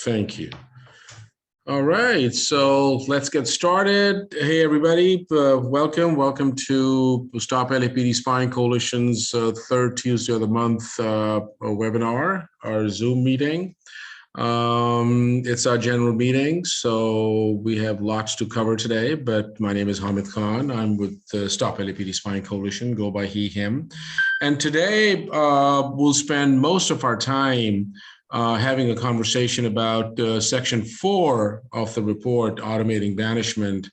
Thank you. All right, so let's get started. Hey, everybody, welcome to Stop LAPD Spying Coalition's third Tuesday of the month webinar, our Zoom meeting. It's our general meeting, so we have lots to cover today, but my name is Hamid Khan. I'm with the Stop LAPD Spying Coalition, go by he, him. And today we'll spend most of our time having a conversation about Section 4 of the report, Automating Banishment,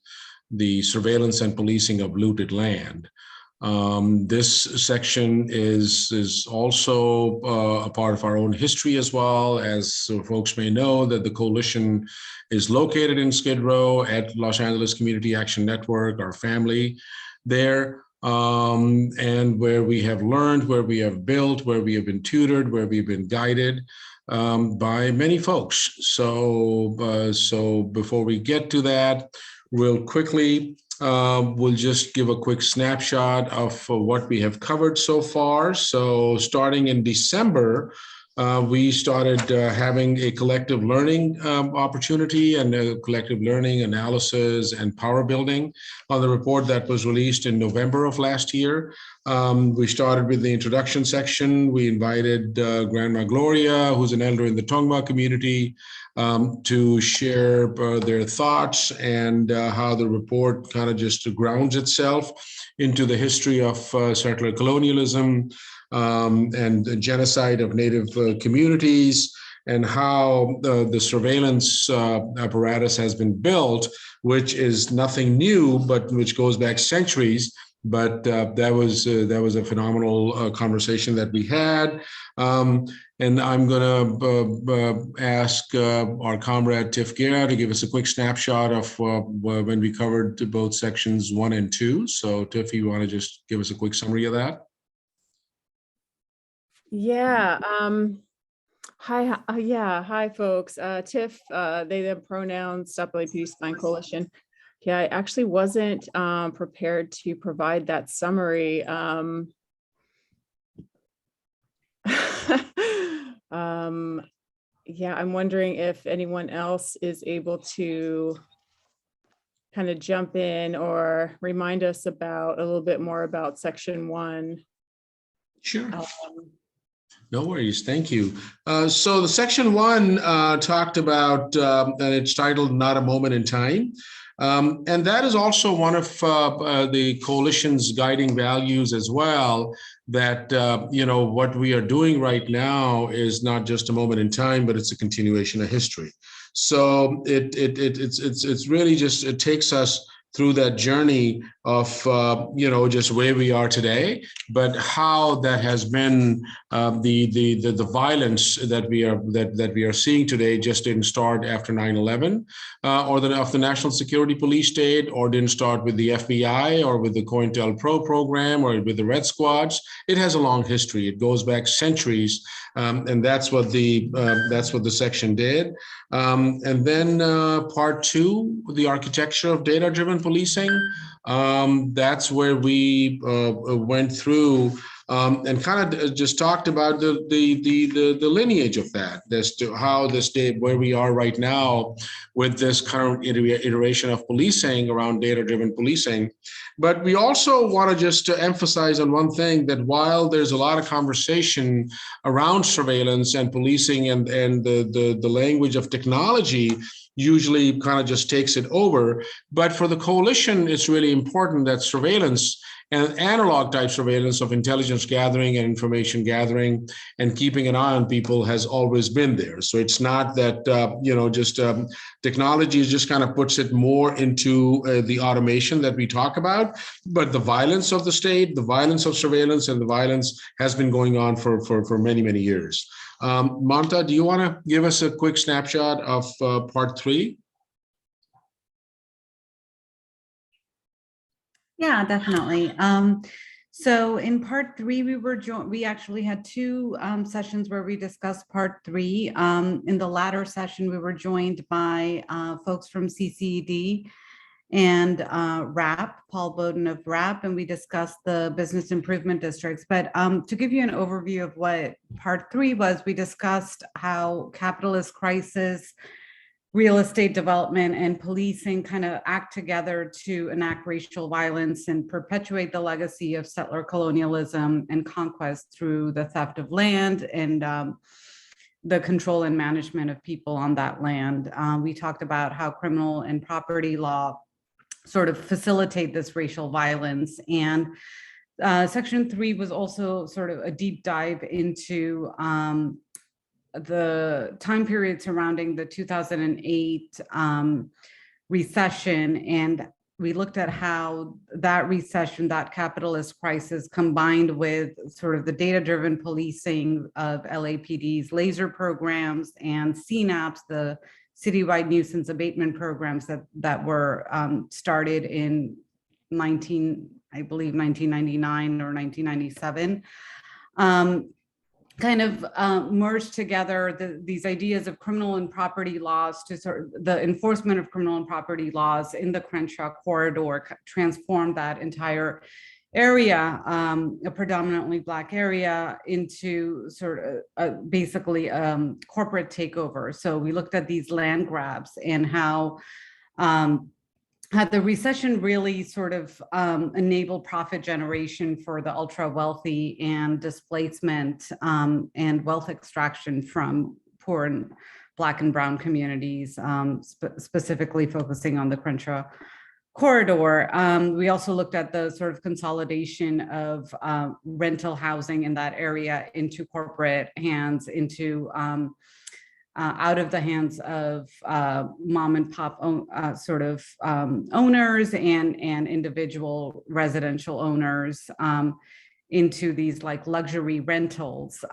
the Surveillance and Policing of Looted Land. This section is also a part of our own history as well, as folks may know that the coalition is located in Skid Row at Los Angeles Community Action Network, our family there, and where we have learned, where we have built, where we have been tutored, where we've been guided by many folks. So before we get to that, real quickly, we'll just give a quick snapshot of what we have covered so far. So starting in December, we started having a collective learning opportunity and a collective learning analysis and power building on the report that was released in November of last year. We started with the introduction section. We invited Grandma Gloria, who's an elder in the Tongva community, to share their thoughts and how the report kind of just grounds itself into the history of settler colonialism and the genocide of Native communities, and how the surveillance apparatus has been built, which is nothing new, but which goes back centuries. But that was a phenomenal conversation that we had. And I'm going to ask our comrade Tiff Guerra to give us a quick snapshot of when we covered both sections 1 and 2. So Tiff, you want to just give us a quick summary of that? Yeah. Hi, folks. Tiff, they, them pronouns, Stop LAPD Spying Coalition. Yeah, I actually wasn't prepared to provide that summary. Yeah, I'm wondering if anyone else is able to kind of jump in or remind us about a little bit more about Section 1. Sure. No worries, thank you. So the Section 1 talked about, and it's titled Not a Moment in Time. And that is also one of the coalition's guiding values as well, that, what we are doing right now is not just a moment in time, but it's a continuation of history. So it's really just, it takes us through that journey of, just where we are today, but how that has been the violence that we are seeing today just didn't start after 9/11 or of the National Security Police State, or didn't start with the FBI or with the COINTELPRO program or with the Red Squads. It has a long history. It goes back centuries, and that's what the section did. And then part 2, the architecture of data-driven policing. That's where we went through and kind of just talked about the lineage of that, as to how this day, where we are right now with this current iteration of policing around data-driven policing. But we also want to just emphasize on one thing, that while there's a lot of conversation around surveillance and policing, and the language of technology usually kind of just takes it over, but for the coalition, it's really important that surveillance and analog type surveillance of intelligence gathering and information gathering and keeping an eye on people has always been there. So it's not that, technology just kind of puts it more into the automation that we talk about, but the violence of the state, the violence of surveillance, and the violence has been going on for many, many years. Mamta, do you want to give us a quick snapshot of part 3? Yeah, definitely. So in part 3, we actually had 2 sessions where we discussed part 3. In the latter session, we were joined by folks from CCED and RAP, Paul Bowden of RAP, and we discussed the business improvement districts. But to give you an overview of what part 3 was, we discussed how capitalist crisis, real estate development, and policing kind of act together to enact racial violence and perpetuate the legacy of settler colonialism and conquest through the theft of land and the control and management of people on that land. We talked about how criminal and property law sort of facilitate this racial violence. And section 3 was also sort of a deep dive into the time period surrounding the 2008 recession. And we looked at how that recession, that capitalist crisis, combined with sort of the data-driven policing of LAPD's laser programs and CNAPs, the citywide nuisance abatement programs that were started in 1999 or 1997, kind of merged together these ideas of criminal and property laws to sort of the enforcement of criminal and property laws in the Crenshaw corridor, transformed that entire area, a predominantly Black area, into sort of basically corporate takeover. So we looked at these land grabs and how the recession really sort of enabled profit generation for the ultra wealthy and displacement and wealth extraction from poor and Black and brown communities, specifically focusing on the Crenshaw corridor. We also looked at the sort of consolidation of rental housing in that area into corporate hands, into out of the hands of mom and pop owners and individual residential owners into these like luxury rentals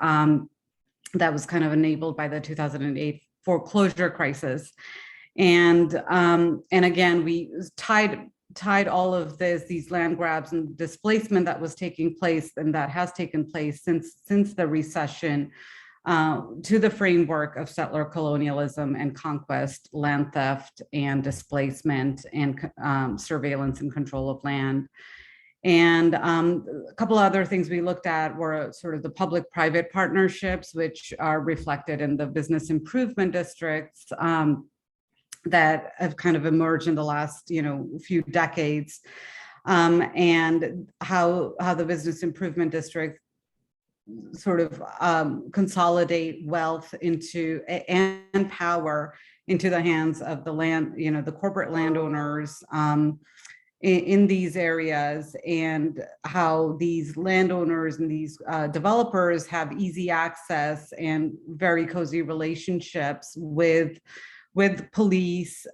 that was kind of enabled by the 2008 foreclosure crisis. And again, we tied all of these land grabs and displacement that was taking place and that has taken place since the recession to the framework of settler colonialism and conquest, land theft and displacement, and surveillance and control of land. And a couple other things we looked at were sort of the public-private partnerships, which are reflected in the business improvement districts that have kind of emerged in the last few decades, and how the business improvement district sort of consolidate wealth into and power into the hands of the land, the corporate landowners in these areas, and how these landowners and these developers have easy access and very cozy relationships with police,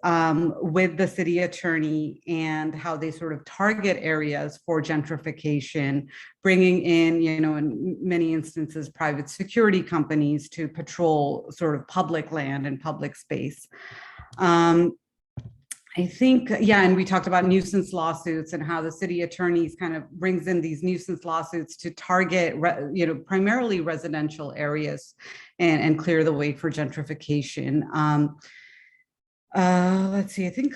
with the city attorney, and how they sort of target areas for gentrification, bringing in, in many instances, private security companies to patrol sort of public land and public space. I think, and we talked about nuisance lawsuits and how the city attorneys kind of brings in these nuisance lawsuits to target, primarily residential areas and clear the way for gentrification. Let's see, I think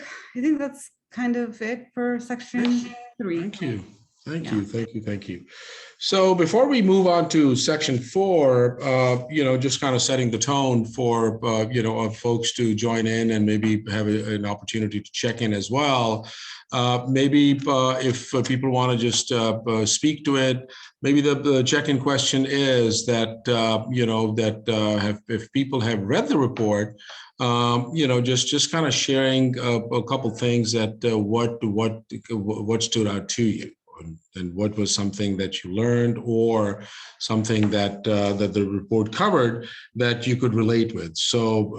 that's kind of it for section 3. Thank you. So before we move on to section 4, just kind of setting the tone for, folks to join in and maybe have an opportunity to check in as well. Maybe if people want to just speak to it, maybe the check-in question is that, if people have read the report, just kind of sharing a couple things that what stood out to you. And what was something that you learned, or something that the report covered that you could relate with? So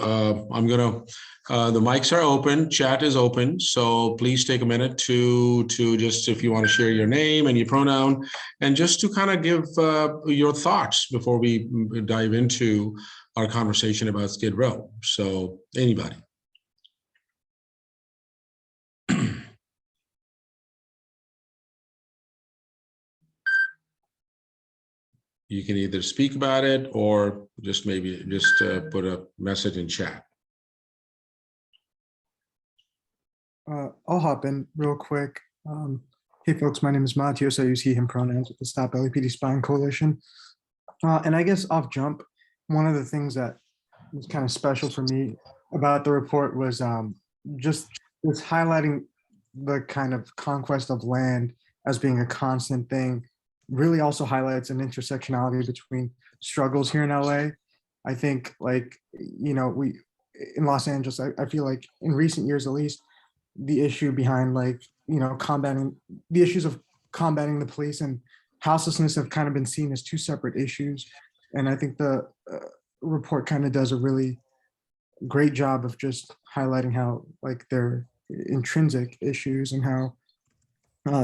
I'm gonna. The mics are open, chat is open, so please take a minute to just, if you want to share your name and your pronoun, and just to kind of give your thoughts before we dive into our conversation about Skid Row. So anybody. You can either speak about it or just maybe put a message in chat. I'll hop in real quick. Hey folks, my name is Militias. I use he, him pronouns with the Stop LAPD Spying Coalition. And I guess off jump, one of the things that was kind of special for me about the report was just highlighting the kind of conquest of land as being a constant thing. Really also highlights an intersectionality between struggles here in LA. I think, like, we in Los Angeles, I feel like in recent years at least, the issue behind, like, combating the issues of combating the police and houselessness have kind of been seen as two separate issues. And I think the report kind of does a really great job of just highlighting how, like, they're intrinsic issues and how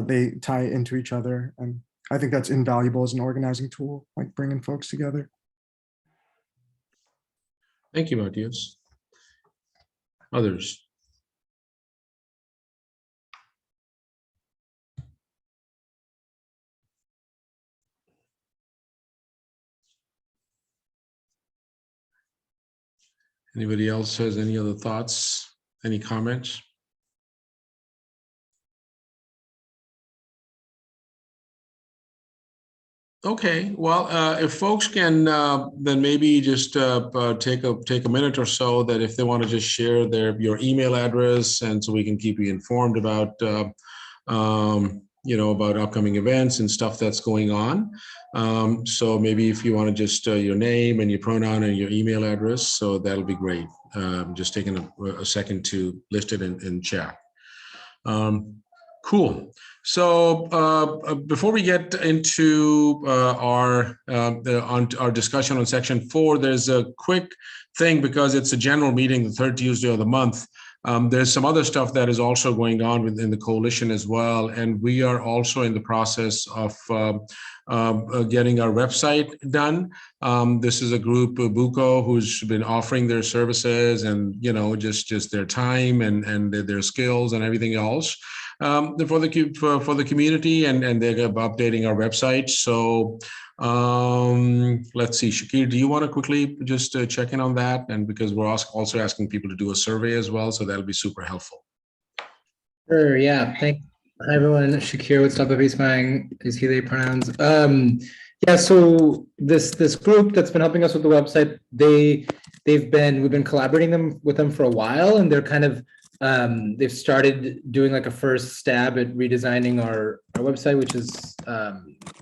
they tie into each other. And I think that's invaluable as an organizing tool, like bringing folks together. Thank you, Matthias. Others? Anybody else has any other thoughts? Any comments? Okay, well, if folks can then maybe just take a minute or so, that if they want to just share your email address, and so we can keep you informed about about upcoming events and stuff that's going on. So maybe if you want to just your name and your pronoun and your email address, so that'll be great. Just taking a second to list it in chat. Cool. So before we get into our discussion on Section 4, there's a quick thing, because it's a general meeting the third Tuesday of the month. There's some other stuff that is also going on within the coalition as well, and we are also in the process of getting our website done. This is a group, Buco, who's been offering their services and just their time and their skills and everything else for the community, and they're updating our website. So let's see, Shakir, do you want to quickly just check in on that? And because we're also asking people to do a survey as well, so that'll be super helpful. Sure, yeah. Hi everyone, Shakir with Stop LAPD Spying, is he, they pronouns. Yeah, so this group that's been helping us with the website, we've been collaborating with them for a while, and they're kind of they've started doing like a first stab at redesigning our website, which has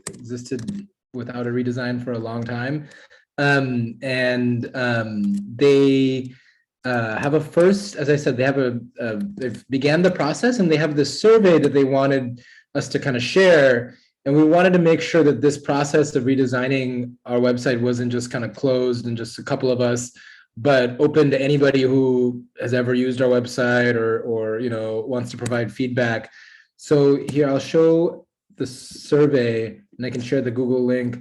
existed without a redesign for a long time. They have a first, as I said, they have they've began the process, and they have this survey that they wanted us to kind of share. And we wanted to make sure that this process of redesigning our website wasn't just kind of closed and just a couple of us, but open to anybody who has ever used our website or wants to provide feedback. So here, I'll show the survey, and I can share the Google link,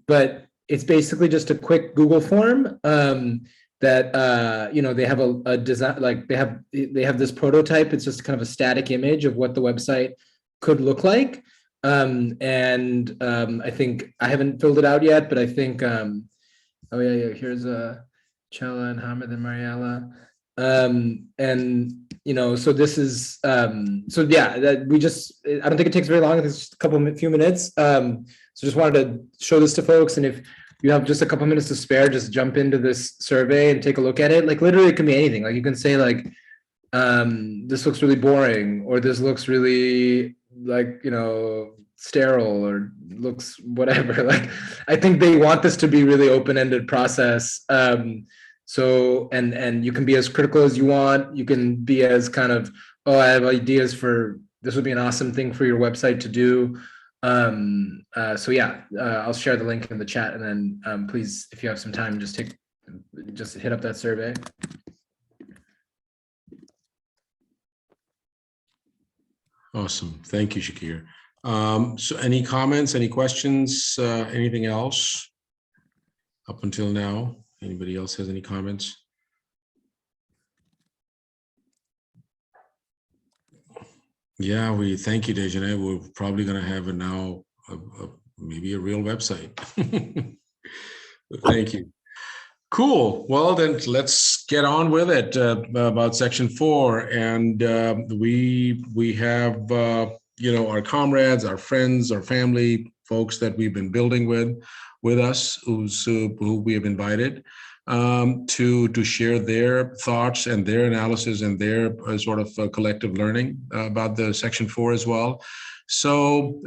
but it's basically just a quick Google form that they have a design, like they have this prototype. It's just kind of a static image of what the website could look like. I think I haven't filled it out yet, but I think oh yeah, here's Chella and Hamid and Mariella. So this is so yeah, that we just, I don't think it takes very long. It's just a few minutes. So just wanted to show this to folks, and if you have just a couple minutes to spare, just jump into this survey and take a look at it. Like literally, it can be anything. Like you can say like, this looks really boring, or this looks really like sterile, or looks whatever. Like I think they want this to be really open-ended process. So and you can be as critical as you want. You can be as kind of, oh, I have ideas for this would be an awesome thing for your website to do. So yeah, I'll share the link in the chat, and then please, if you have some time, just hit up that survey. Awesome. Thank you, Shakir. So any comments, any questions, anything else up until now? Anybody else has any comments? Yeah, we thank you, Dejane. We're probably going to have now maybe a real website. Thank you. Cool. Well, then let's get on with it about Section 4. And we have our comrades, our friends, our family, folks that we've been building with us, who we have invited to share their thoughts and their analysis and their sort of collective learning about the Section 4 as well. So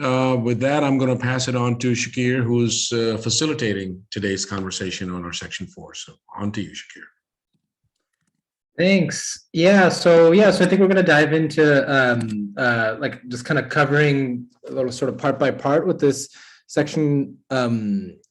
with that, I'm going to pass it on to Shakir, who's facilitating today's conversation on our Section 4. So on to you, Shakir. Thanks. So I think we're going to dive into like just kind of covering a little sort of part by part what this section,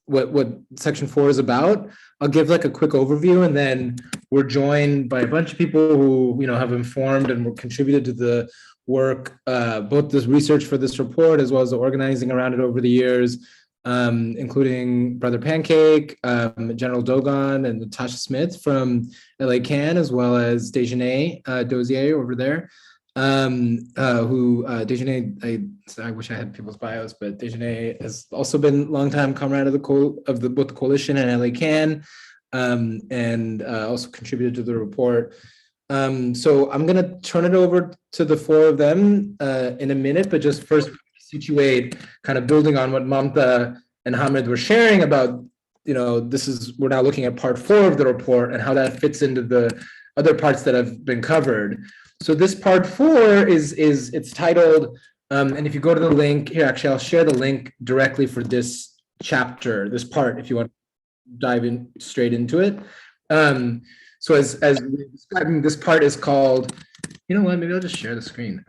what Section 4 is about. I'll give like a quick overview, and then we're joined by a bunch of people who have informed and contributed to the work, both this research for this report as well as the organizing around it over the years, including Brother Pancake, General Dogon, and Natasha Smith from LA Can, as well as Dejanay Dozier over there, who Dejanay, I wish I had people's bios, but Dejanay has also been a longtime comrade of both the coalition and LA Can, and also contributed to the report. So I'm going to turn it over to the four of them in a minute, but just first situate, kind of building on what Mamta and Hamid were sharing about, we're now looking at part 4 of the report and how that fits into the other parts that have been covered. So this part 4 it's titled, and if you go to the link here, actually, I'll share the link directly for this chapter, this part, if you want to dive in straight into it. So as we're describing, this part is called, maybe I'll just share the screen.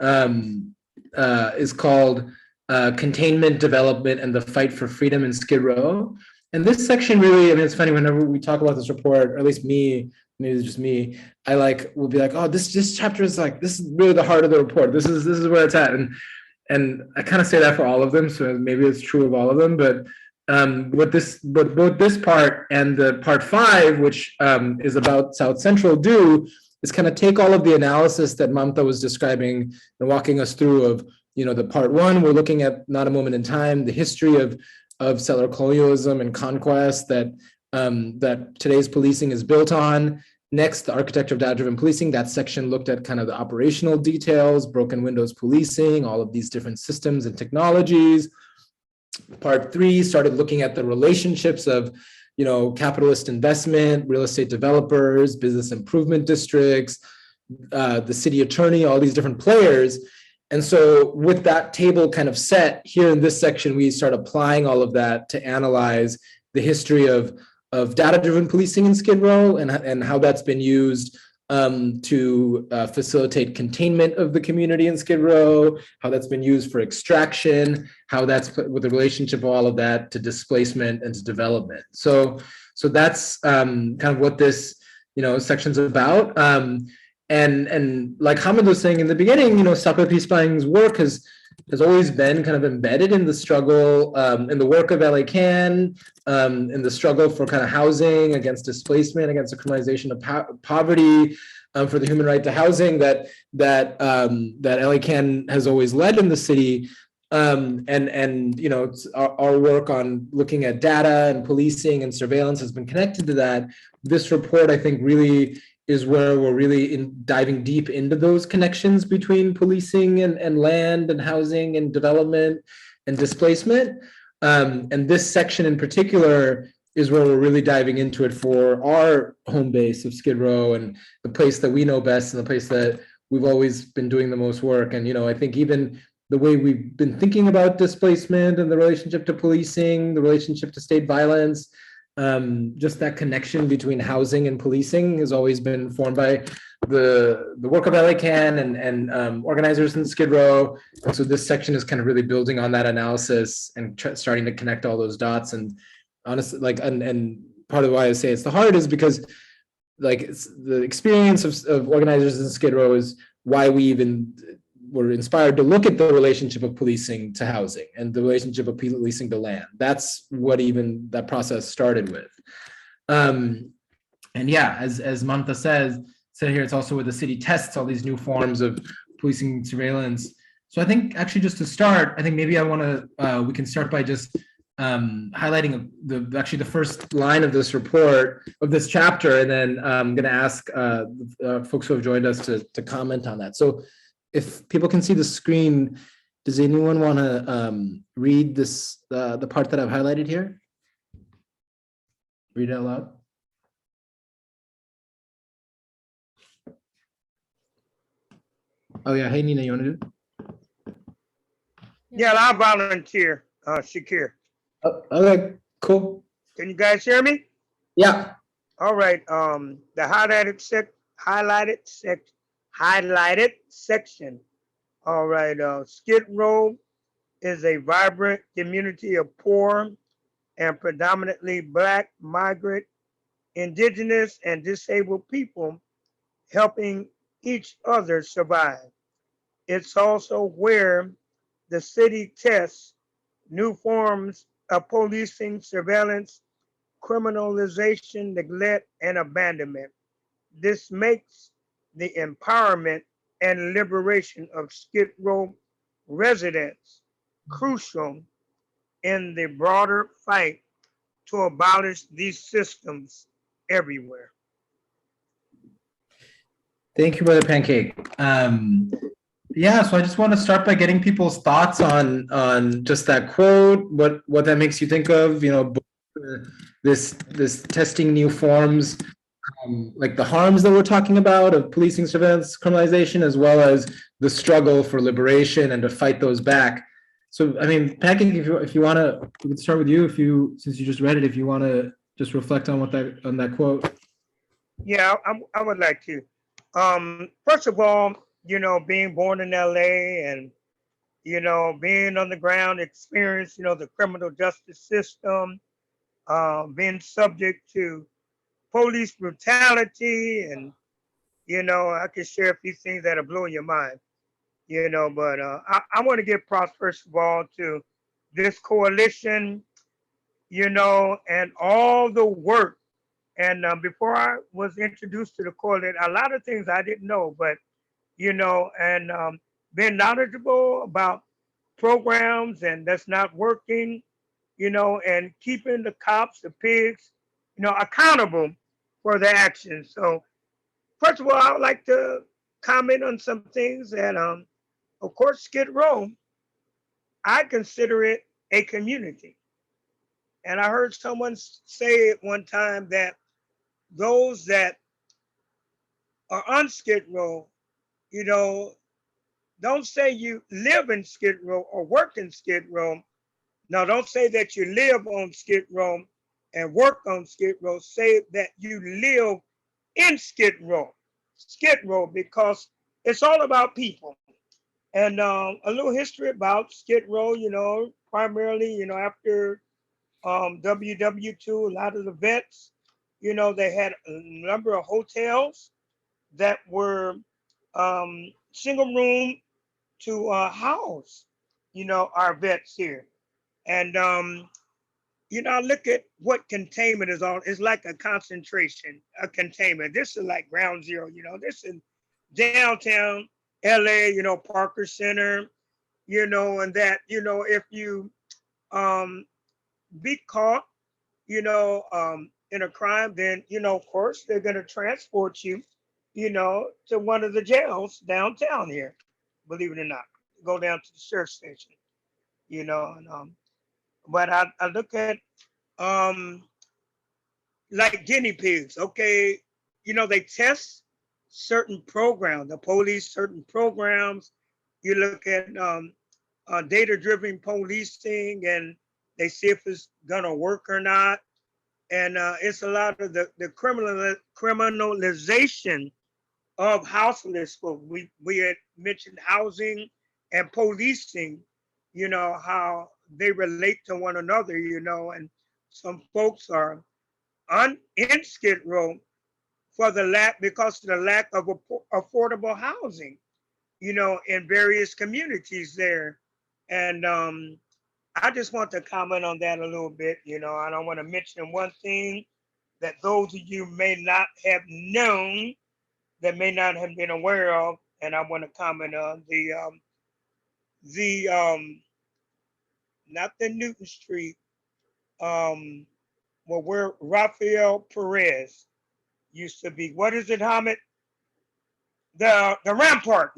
Is called Containment, Development, and the Fight for Freedom in Skid Row. And this section really, it's funny, whenever we talk about this report, or at least me, maybe it's just me, we'll be like, oh, this chapter is this is really the heart of the report. This is where it's at. And I kind of say that for all of them, so maybe it's true of all of them, but both this part and the part 5, which is about South Central, do is kind of take all of the analysis that Mamta was describing and walking us through of, the part 1, we're looking at Not a Moment in Time, the history of settler colonialism and conquest that today's policing is built on. Next, the architecture of data-driven policing. That section looked at kind of the operational details, broken windows policing, all of these different systems and technologies. Part 3 started looking at the relationships of, capitalist investment, real estate developers, business improvement districts, the city attorney, all these different players. And so with that table kind of set, here in this section, we start applying all of that to analyze the history of data-driven policing in Skid Row and how that's been used to facilitate containment of the community in Skid Row, how that's been used for extraction, how that's with the relationship of all of that to displacement and to development. So that's kind of what this section's about. And like Hamid was saying in the beginning, Stop Peace Spying's work has always been kind of embedded in the struggle, in the work of LA Can, in the struggle for kind of housing, against displacement, against the criminalization of poverty, for the human right to housing that LA Can has always led in the city. And it's our work on looking at data and policing and surveillance has been connected to that. This report, I think, really is where we're really diving deep into those connections between policing and land and housing and development and displacement. And this section in particular is where we're really diving into it for our home base of Skid Row and the place that we know best and the place that we've always been doing the most work. And, I think even the way we've been thinking about displacement and the relationship to policing, the relationship to state violence, just that connection between housing and policing has always been formed by the work of LA Can and organizers in Skid Row. And so this section is kind of really building on that analysis and starting to connect all those dots. And honestly, and part of why I say it's the heart is because it's the experience of organizers in Skid Row is why we even were inspired to look at the relationship of policing to housing and the relationship of policing to land. That's what even that process started with. And yeah, as Mamta said here, it's also where the city tests all these new forms of policing surveillance. So I think actually just to start, I think maybe we can start by just highlighting actually the first line of this report, of this chapter, and then I'm going to ask folks who have joined us to comment on that. So if people can see the screen, does anyone want to read this, the part that I've highlighted here? Read it out loud. Oh yeah, hey Nina, you want to do it? Yeah, I'll volunteer, Shakir. Oh, okay, cool. Can you guys hear me? Yeah. All right. The highlighted section. All right. Skid Row is a vibrant community of poor and predominantly Black, migrant, indigenous, and disabled people helping each other survive. It's also where the city tests new forms of policing, surveillance, criminalization, neglect, and abandonment. This makes the empowerment and liberation of Skid Row residents crucial in the broader fight to abolish these systems everywhere. Thank you, Brother Pancake. Yeah, so I just want to start by getting people's thoughts on just that quote, what that makes you think of, you know, this testing new forms, like the harms that we're talking about of policing, surveillance, criminalization, as well as the struggle for liberation and to fight those back. So, I mean, Pancake, if you want to, we can start with you. Since you just read it, if you want to just reflect on that quote. Yeah, I would like to. First of all, you know, being born in LA and, you know, being on the ground, experience, you know, the criminal justice system, being subject to police brutality, and, you know, I can share a few things that are blowing your mind, you know, but I want to give props, first of all, to this coalition, you know, and all the work. And before I was introduced to the coalition, a lot of things I didn't know, but, you know, and being knowledgeable about programs and that's not working, you know, and keeping the cops, the pigs, you know, accountable for their actions. So first of all, I would like to comment on some things that, of course, Skid Row, I consider it a community. And I heard someone say at one time that those that are on Skid Row, you know, don't say you live in Skid Row or work in Skid Row. No, don't say that you live on Skid Row and work on Skid Row. Say that you live in Skid Row, because it's all about people. And a little history about Skid Row, you know, primarily, you know, after WW2, a lot of the vets, you know, they had a number of hotels that were single room to house, you know, our vets here. And, you know, look at what containment is on. It's like a concentration, a containment. This is like ground zero, you know, this is downtown LA, you know, Parker Center, you know, and that, you know, if you be caught, you know, in a crime, then, you know, of course, they're going to transport you, you know, to one of the jails downtown here, believe it or not, go down to the sheriff's station, you know. And, but I look at like guinea pigs, okay, you know, they test certain programs, the police, certain programs. You look at data-driven policing and they see if it's gonna work or not. And it's a lot of the criminalization of houseless folks. We had mentioned housing and policing, you know, how they relate to one another, you know, and some folks are in Skid Row for the lack, because of the lack of affordable housing, you know, in various communities there. And I just want to comment on that a little bit. You know, I don't want to mention one thing that those of you may not have known, that may not have been aware of, and I want to comment on the not the Newton Street, well, where Rafael Perez used to be. What is it, Hamid? The Rampart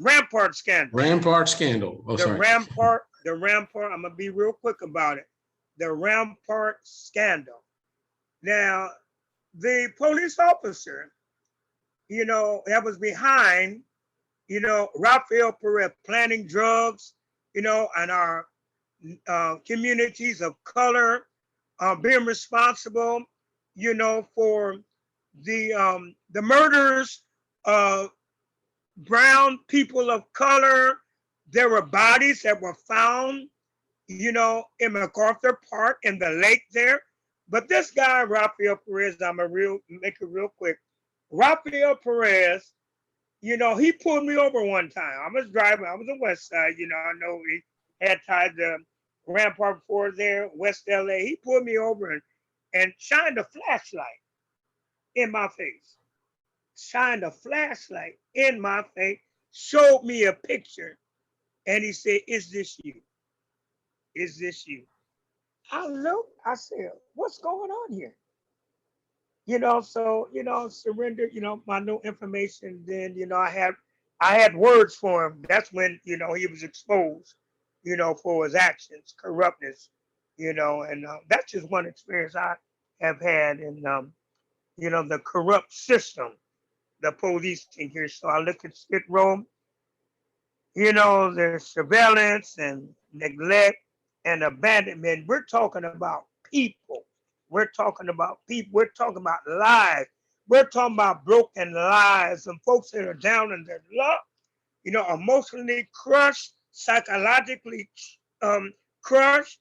scandal. Rampart scandal. Oh, The sorry. Rampart, I'm gonna be real quick about it. The Rampart scandal. Now, the police officer, that was behind, Rafael Perez planting drugs, and our communities of color being responsible, for the murders of brown people of color. There were bodies that were found, in MacArthur Park in the lake there. But this guy, Rafael Perez, make it real quick. Rafael Perez, he pulled me over one time. I was driving, I was on West Side, I know he had tied the Rampart before there, West LA. He pulled me over and shined a flashlight in my face. Shined a flashlight in my face, showed me a picture, and he said, "Is this you? Is this you?" I looked, I said, "What's going on here?" So, surrender, my new information. Then, I had words for him. That's when, he was exposed, for his actions, corruptness, and that's just one experience I have had in, the corrupt system, the policing here. So I look at Skid Row, there's surveillance and neglect and abandonment. We're talking about people. We're talking about people. We're talking about lives. We're talking about broken lives and folks that are down in their luck, emotionally crushed, psychologically crushed,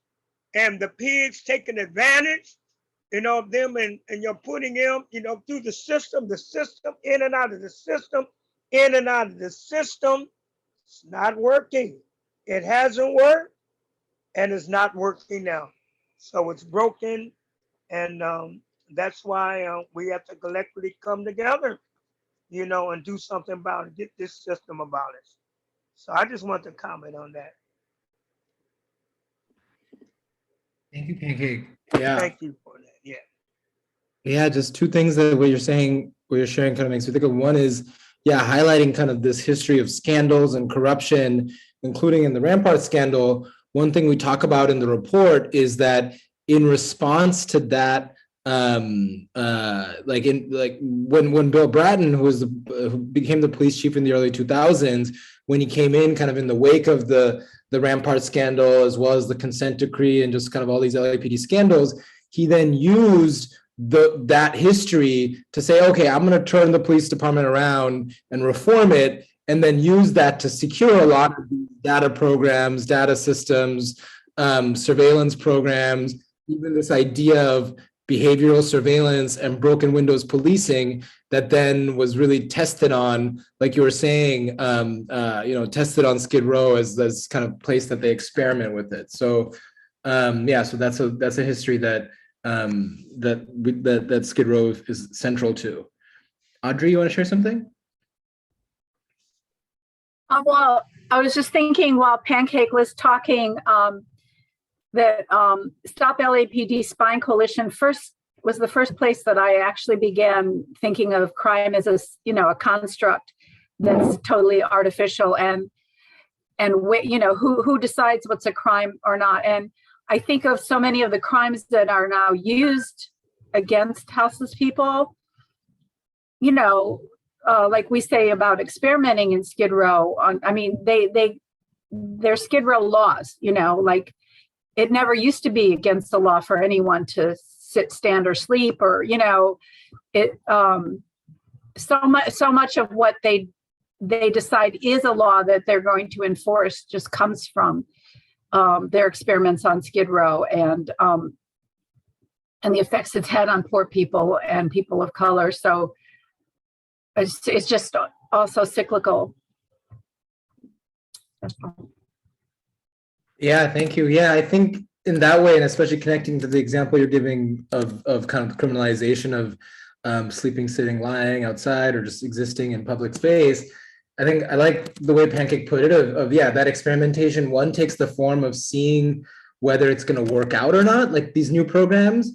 and the pigs taking advantage, of them, and you're putting them, through the system, in and out of the system, in and out of the system. It's not working. It hasn't worked, and it's not working now. So it's broken, and that's why we have to collectively come together, and do something about it, get this system abolished. So I just want to comment on that. Thank you, Pancake. Yeah. Thank you for that. Yeah. Yeah, just two things that what you're sharing kind of makes me think of. One is, highlighting kind of this history of scandals and corruption, including in the Rampart scandal. One thing we talk about in the report is that in response to that, when Bill Bratton, who became the police chief in the early 2000s, when he came in kind of in the wake of the Rampart scandal, as well as the consent decree and just kind of all these LAPD scandals, he then used that history to say, okay, I'm going to turn the police department around and reform it, and then use that to secure a lot of data programs, data systems, surveillance programs, even this idea of behavioral surveillance and broken windows policing that then was really tested on, like you were saying, tested on Skid Row as this kind of place that they experiment with it. So, so that's a history that that Skid Row is central to. Audrey, you want to share something? Well, I was just thinking while Pancake was talking that Stop LAPD Spine Coalition was the first place that I actually began thinking of crime as a construct that's totally artificial, and who decides what's a crime or not. And I think of so many of the crimes that are now used against houseless people, like we say about experimenting in Skid Row. They're Skid Row laws, like it never used to be against the law for anyone to sit, stand, or sleep, or, so much of what they decide is a law that they're going to enforce just comes from their experiments on Skid Row and the effects it's had on poor people and people of color. So it's just also cyclical. Yeah, thank you. Yeah, I think in that way, and especially connecting to the example you're giving of kind of criminalization of sleeping, sitting, lying outside, or just existing in public space, I think I like the way Pancake put it of that experimentation. One takes the form of seeing whether it's going to work out or not, like these new programs.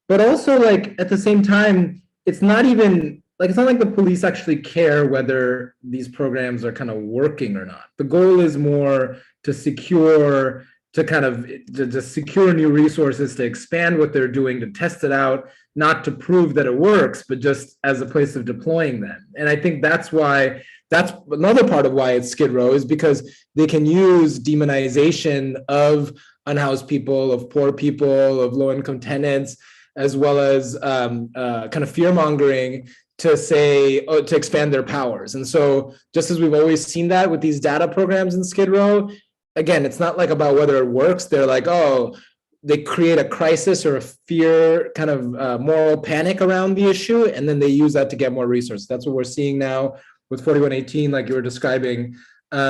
But also, like, at the same time, it's not even like, it's not like the police actually care whether these programs are kind of working or not. The goal is more to secure, to kind of to secure new resources, to expand what they're doing, to test it out, not to prove that it works, but just as a place of deploying them. And I think that's why, that's another part of why it's Skid Row, is because they can use demonization of unhoused people, of poor people, of low-income tenants, as well as kind of fear-mongering to say, to expand their powers. And so just as we've always seen that with these data programs in Skid Row, again, it's not like about whether it works. They're like, oh, they create a crisis or a fear, kind of moral panic around the issue, and then they use that to get more resources. That's what we're seeing now with 4118, like you were describing. You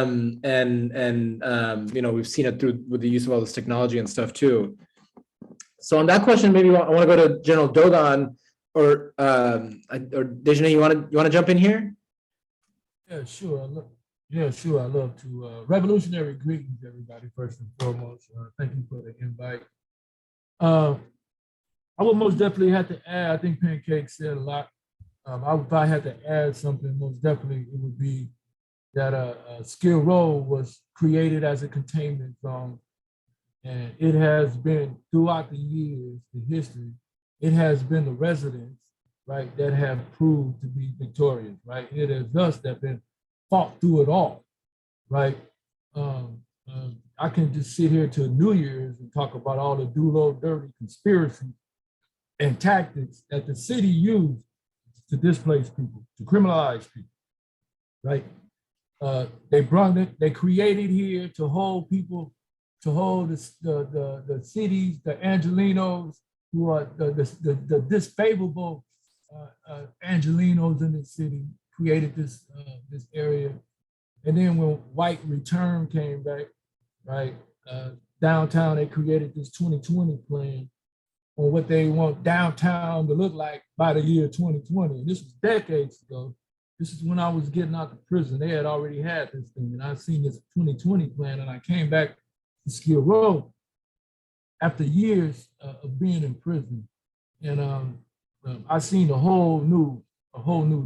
know, we've seen it through with the use of all this technology and stuff too. So on that question, maybe I want to go to General Dodon, or Dejane, you want to jump in here? Yeah, sure. I love to. Revolutionary greetings, everybody, first and foremost. Thank you for the invite. I would most definitely have to add, I think Pancake said a lot. If I had to add something, most definitely it would be that Skid Row was created as a containment zone. And it has been, throughout the years, the history, it has been the residents, right, that have proved to be victorious, right? It is us that have been fought through it all, right? I can just sit here till New Year's and talk about all the do-low dirty conspiracies and tactics that the city used to displace people, to criminalize people, right? They brought it, they created here to hold people, to hold the cities, the Angelenos, who are the disfavorable Angelenos in the city, created this area. And then when white return came back, right, downtown, they created this 2020 plan on what they want downtown to look like by the year 2020. And this was decades ago. This is when I was getting out of prison. They had already had this thing, and I've seen this 2020 plan, and I came back to Skid Row after years of being in prison. And I seen a whole new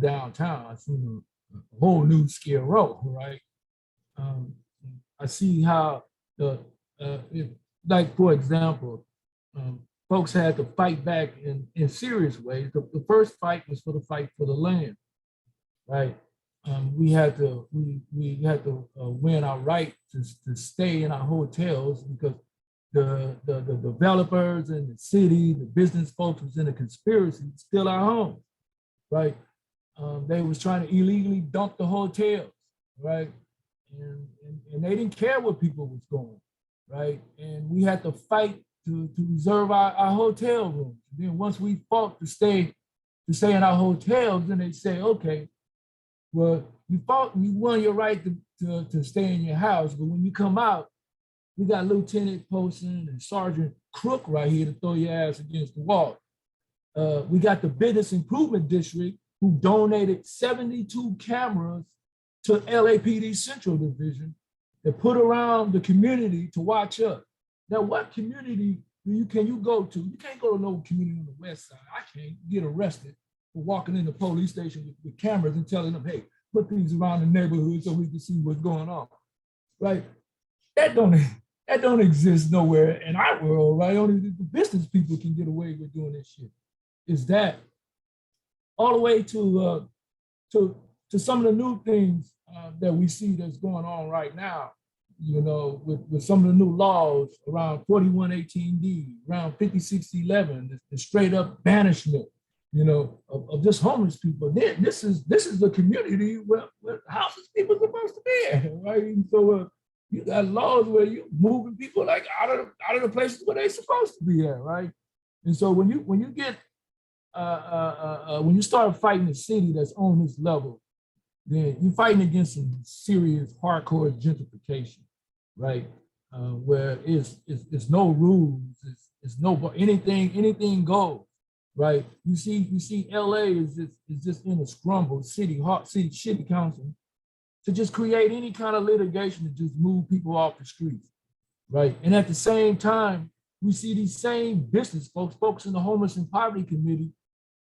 downtown. I seen a whole new Skid Row, right? I see how like, for example, folks had to fight back in serious ways. The first fight was for the fight for the land, right? We had to win our right to stay in our hotels, because the developers in the city, the business folks was in a conspiracy to steal our homes, right? They was trying to illegally dump the hotels, right? And they didn't care where people was going, right? And we had to fight to reserve our hotel rooms. Then once we fought to stay in our hotels, then they say, okay, well, you won your right to stay in your house, but when you come out, we got Lieutenant Poston and Sergeant Crook right here to throw your ass against the wall. We got the Business Improvement District, who donated 72 cameras to LAPD Central Division that put around the community to watch us. Now, what community can you go to? You can't go to no community on the west side. I can't get arrested for walking in the police station with cameras and telling them, hey, put these around the neighborhood so we can see what's going on, right? That don't exist nowhere in our world, right? Only the business people can get away with doing this shit. Is that all the way to some of the new things that we see that's going on right now, you know, with some of the new laws around 4118D, around 5611, the straight up banishment, you know, of just homeless people. Then this is the community where houses people are supposed to be in, right? And so you got laws where you moving people like out of the places where they're supposed to be at, right? And so when you get when you start fighting a city that's on this level, then you're fighting against some serious hardcore gentrification, right? Where it's no rules, it's no anything goes, right? You see LA is just in a scramble, city council to just create any kind of litigation to just move people off the streets, right? And at the same time, we see these same business folks in the homeless and poverty committee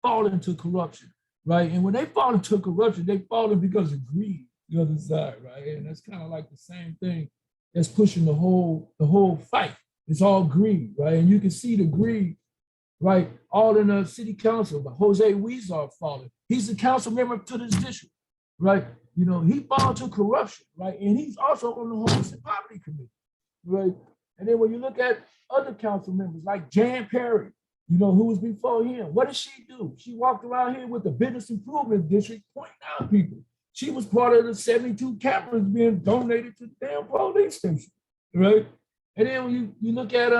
fall into corruption, right? And when they fall into corruption, they fall in because of greed, the other side, right? And that's kind of like the same thing that's pushing the whole fight. It's all greed, right? And you can see the greed, right? All in the city council. Jose Weezer falling. He's a council member to this district, right? You know, he falls to corruption, right? And he's also on the homeless and poverty committee, right? And then when you look at other council members like Jan Perry, you know, who was before him, what did she do? She walked around here with the business improvement district pointing out people. She was part of the 72 cameras being donated to the damn police station, right? And then when you look at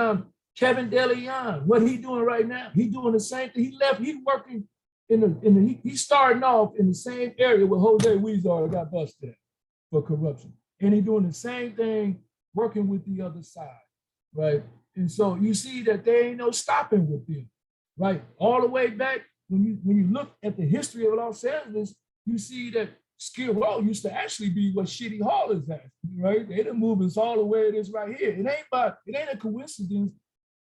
Kevin DeLeon, what he doing right now? He doing the same thing. He left, he's working he's starting off in the same area where Jose Weezer got busted at for corruption. And he's doing the same thing, working with the other side, right? And so you see that there ain't no stopping with them, right? All the way back, when you look at the history of Los Angeles, you see that Skid Row used to actually be what Shitty Hall is at, right? They done moved us all the way it is right here. It ain't a coincidence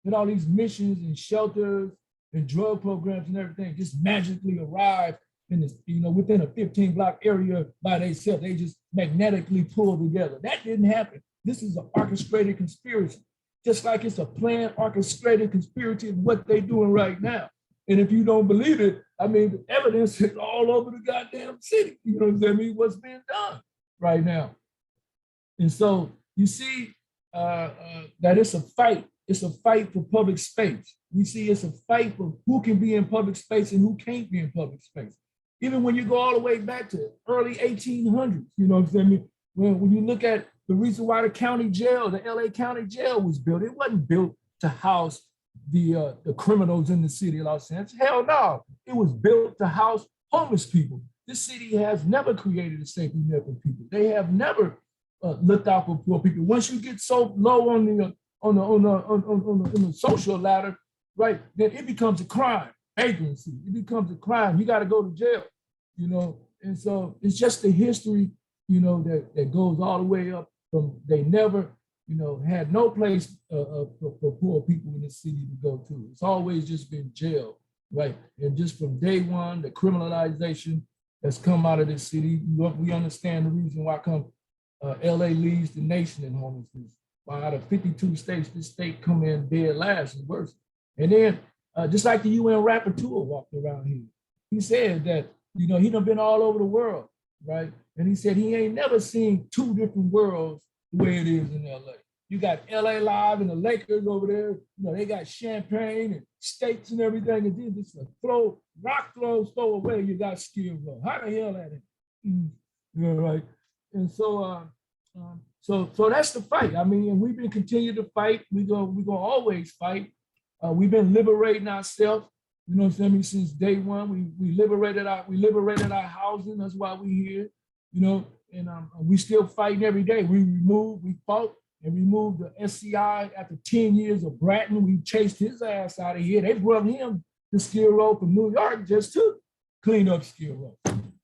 that all these missions and shelters and drug programs and everything just magically arrive in this, you know, within a 15-block area by themselves. They just magnetically pull together. That didn't happen. This is an orchestrated conspiracy, just like it's a planned, orchestrated conspiracy of what they're doing right now. And if you don't believe it, I mean, the evidence is all over the goddamn city. You know what I mean? What's being done right now. And so you see that it's a fight. It's a fight for public space. We see it's a fight for who can be in public space and who can't be in public space. Even when you go all the way back to early 1800s, you know what I'm saying? When you look at the reason why the county jail, the LA County Jail was built, it wasn't built to house the criminals in the city of Los Angeles. Hell no, it was built to house homeless people. This city has never created a safety net for people. They have never looked out for poor people. Once you get so low on the social ladder, right, then it becomes a crime. Vagrancy, it becomes a crime. You got to go to jail, you know. And so it's just the history, you know, that goes all the way up from they never, you know, had no place for poor people in the city to go to. It's always just been jail, right? And just from day one, the criminalization that's come out of this city, we understand the reason why LA leads the nation in homelessness. Why out of 52 states, this state come in dead last and worse. And then just like the UN rapporteur walked around here, he said that, you know, he done been all over the world, right? And he said he ain't never seen two different worlds the way it is in LA. You got LA Live and the Lakers over there, you know, they got champagne and steaks and everything, and then just a rock throw away, you got Skid Row. How the hell that is? You know, right? And so so that's the fight. I mean, and we've been continuing to fight. We're gonna always fight. We've been liberating ourselves, you know what I'm saying, since day one. We liberated our housing. That's why we're here, you know, and we still fighting every day. We fought and removed the SCI after 10 years of Bratton. We chased his ass out of here. They brought him to Skid Row from New York just to clean up Skid Row,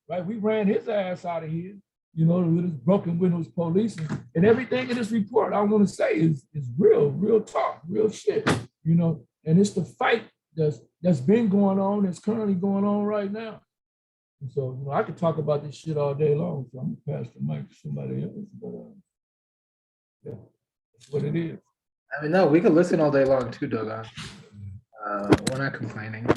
right? We ran his ass out of here, you know, with his broken windows police and everything in this report, I want to say is real talk, real shit, you know, and it's the fight that's been going on, that's currently going on right now. And so, you know, I could talk about this shit all day long, so I'm gonna pass the mic to somebody else, but yeah, that's what it is. I mean, no, we could listen all day long too, Dogon. We're not complaining.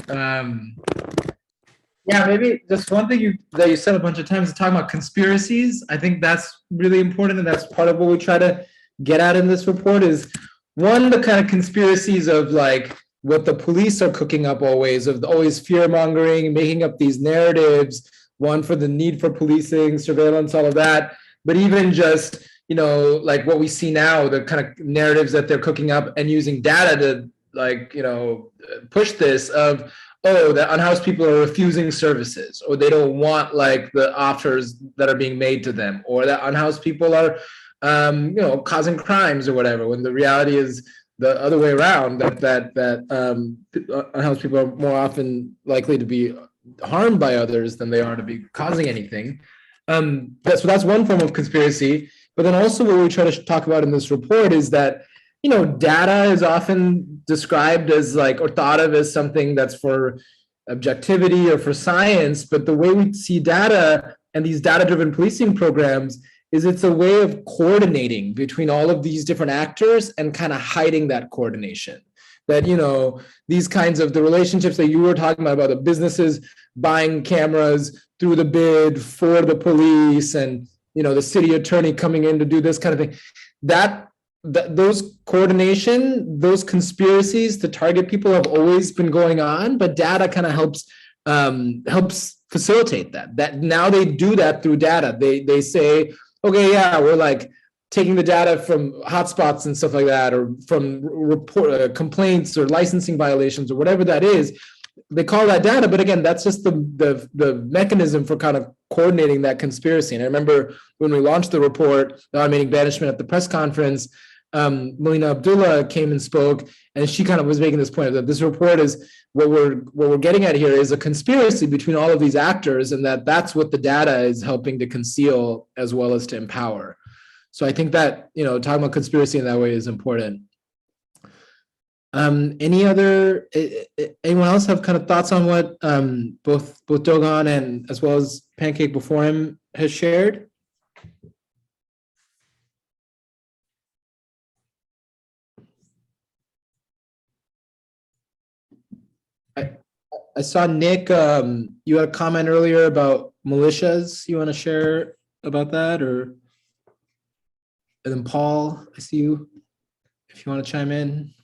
Yeah, maybe just one thing that you said a bunch of times is talking about conspiracies. I think that's really important, and that's part of what we try to get at in this report is one, the kind of conspiracies of like what the police are cooking up always, of always fear mongering, making up these narratives, one for the need for policing, surveillance, all of that, but even just, you know, like what we see now, the kind of narratives that they're cooking up and using data to like, you know, push this of, oh, the unhoused people are refusing services, or they don't want like the offers that are being made to them, or that unhoused people are, you know, causing crimes or whatever, when the reality is the other way around, that unhoused people are more often likely to be harmed by others than they are to be causing anything. So that's one form of conspiracy. But then also what we try to talk about in this report is that data is often described as like, or thought of as something that's for objectivity or for science, but the way we see data and these data-driven policing programs is it's a way of coordinating between all of these different actors and kind of hiding that coordination. That, these kinds of the relationships that you were talking about the businesses buying cameras through the bid for the police and, the city attorney coming in to do this kind of thing, those coordination, those conspiracies to target people have always been going on, but data kind of helps facilitate that. That now they do that through data. They say, okay, yeah, we're like taking the data from hotspots and stuff like that, or from report complaints or licensing violations or whatever that is. They call that data, but again, that's just the mechanism for kind of coordinating that conspiracy. And I remember when we launched the report, the Automating Banishment, at the press conference, Melina Abdullah came and spoke, and she kind of was making this point that this report is what we're getting at here is a conspiracy between all of these actors, and that's what the data is helping to conceal as well as to empower. So I think that, talking about conspiracy in that way is important. Anyone else have kind of thoughts on what both Dogon and as well as Pancake before him has shared? I saw Nick, you had a comment earlier about militias. You want to share about that, or? And then Paul, I see you, if you want to chime in.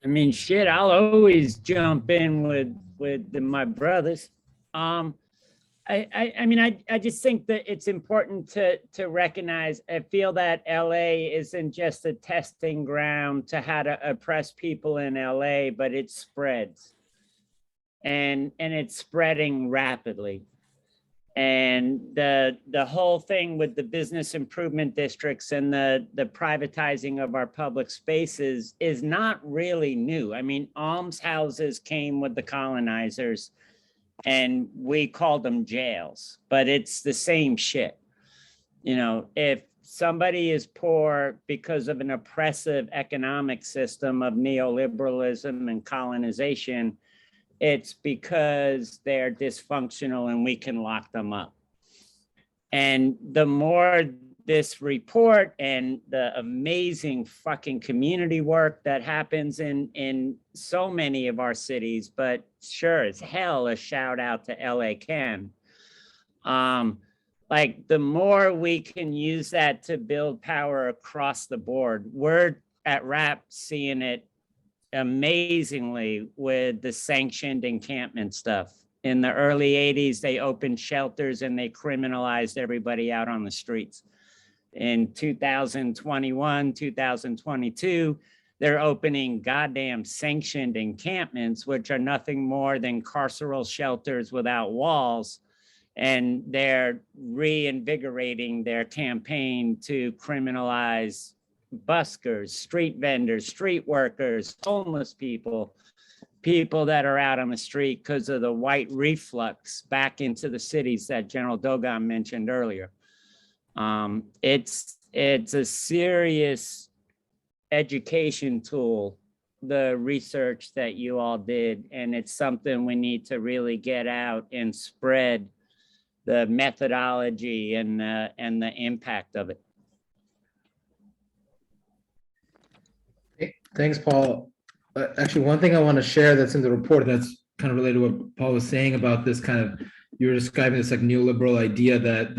I mean, shit, I'll always jump in with my brothers. I just think that it's important to recognize, I feel that LA isn't just a testing ground to how to oppress people in LA, but it spreads. And it's spreading rapidly. And the whole thing with the business improvement districts and the privatizing of our public spaces is not really new. I mean, almshouses came with the colonizers and we called them jails, but it's the same shit. If somebody is poor because of an oppressive economic system of neoliberalism and colonization, it's because they're dysfunctional and we can lock them up. And the more this report and the amazing fucking community work that happens in so many of our cities, but sure as hell a shout out to LA Chem. Like the more we can use that to build power across the board, we're at RAP seeing it amazingly with the sanctioned encampment stuff. In the early 80s, they opened shelters and they criminalized everybody out on the streets. In 2021, 2022, they're opening goddamn sanctioned encampments, which are nothing more than carceral shelters without walls. And they're reinvigorating their campaign to criminalize buskers, street vendors, street workers, homeless people that are out on the street because of the white reflux back into the cities that General Dogon mentioned earlier. It's a serious education tool, the research that you all did, and it's something we need to really get out and spread the methodology and the impact of it. Thanks, Paul. Actually, one thing I want to share that's in the report that's kind of related to what Paul was saying about this kind of, you were describing this like neoliberal idea that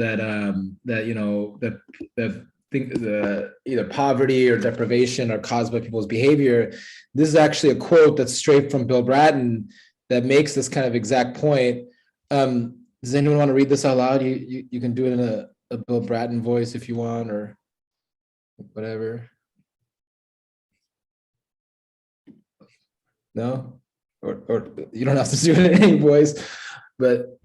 either poverty or deprivation are caused by people's behavior. This is actually a quote that's straight from Bill Bratton that makes this kind of exact point. Does anyone want to read this out loud? You can do it in a Bill Bratton voice if you want, or whatever. No, or you don't have to do it in any voice, but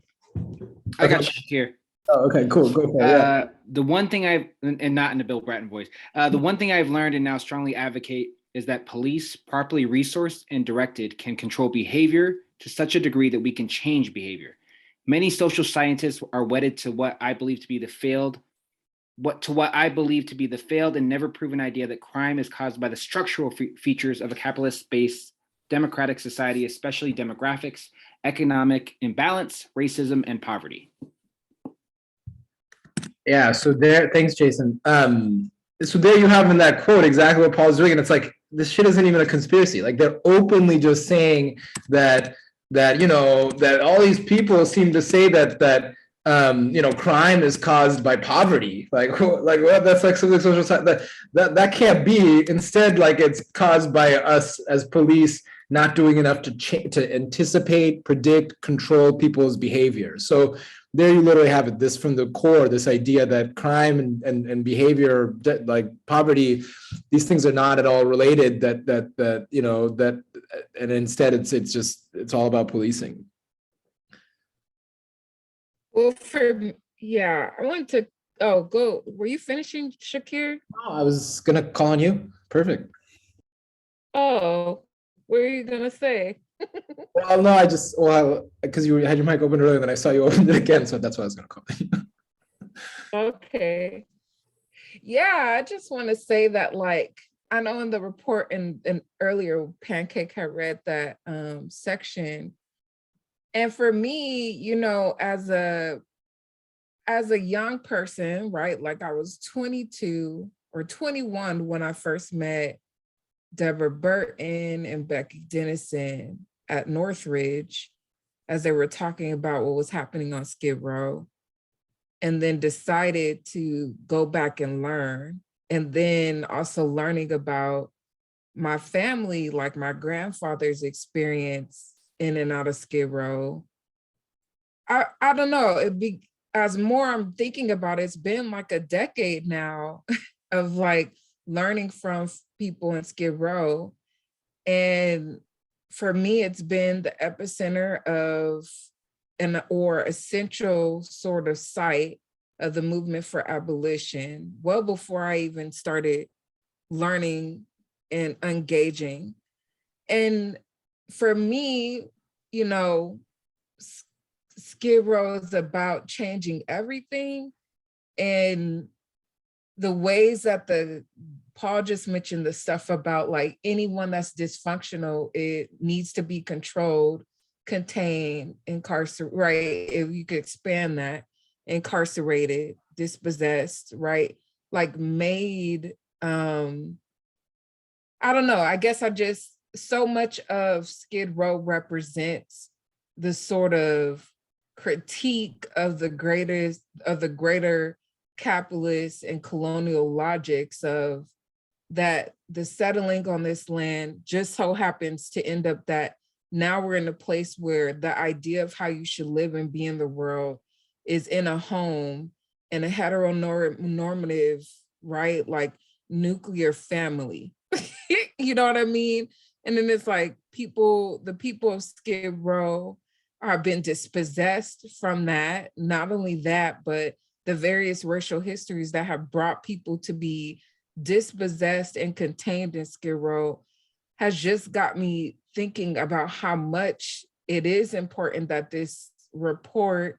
I got you here. Oh, okay, cool. Go for it. Yeah. The one thing and not in the Bill Bratton voice, the one thing I've learned and now strongly advocate is that police, properly resourced and directed, can control behavior to such a degree that we can change behavior. Many social scientists are wedded to what I believe to be the failed what I believe to be the failed and never proven idea that crime is caused by the structural features of a capitalist-based democratic society, especially demographics, economic imbalance, racism, and poverty. Yeah, so there, thanks, Jason. So there you have in that quote exactly what Paul's doing, and it's like, this shit isn't even a conspiracy. Like, they're openly just saying that that all these people seem to say that crime is caused by poverty. Like what? That's like something social that can't be. Instead, like, it's caused by us as police not doing enough to anticipate, predict, control people's behavior. So there you literally have it, this from the core, this idea that crime and behavior, like poverty, these things are not at all related, and instead it's all about policing. Well, I wanted to, go. Were you finishing, Shakir? Oh, I was gonna call on you. Perfect. Oh, what are you gonna say? Well, no, because you had your mic open earlier, then I saw you open it again, so that's why I was gonna call you. Okay. Yeah, I just want to say that, like, I know in the report and earlier Pancake had read that section. And for me, as a young person, right? Like, I was 22 or 21 when I first met Deborah Burton and Becky Dennison at Northridge as they were talking about what was happening on Skid Row, and then decided to go back and learn. And then also learning about my family, like my grandfather's experience in and out of Skid Row. I don't know, as more I'm thinking about it, it's been like a decade now of like learning from people in Skid Row. And for me, it's been the epicenter of or essential sort of site of the movement for abolition, well before I even started learning and engaging. And for me, Skid Row is about changing everything. And the ways that Paul just mentioned, the stuff about like anyone that's dysfunctional, it needs to be controlled, contained, incarcerated, right? If you could expand that, incarcerated, dispossessed, right? Like made, I don't know, I guess so much of Skid Row represents the sort of critique of the greater capitalist and colonial logics of that the settling on this land just so happens to end up that now we're in a place where the idea of how you should live and be in the world is in a home and a heteronormative, right? Like nuclear family, you know what I mean? And then it's like the people of Skid Row have been dispossessed from that. Not only that, but the various racial histories that have brought people to be dispossessed and contained in Skid Row has just got me thinking about how much it is important that this report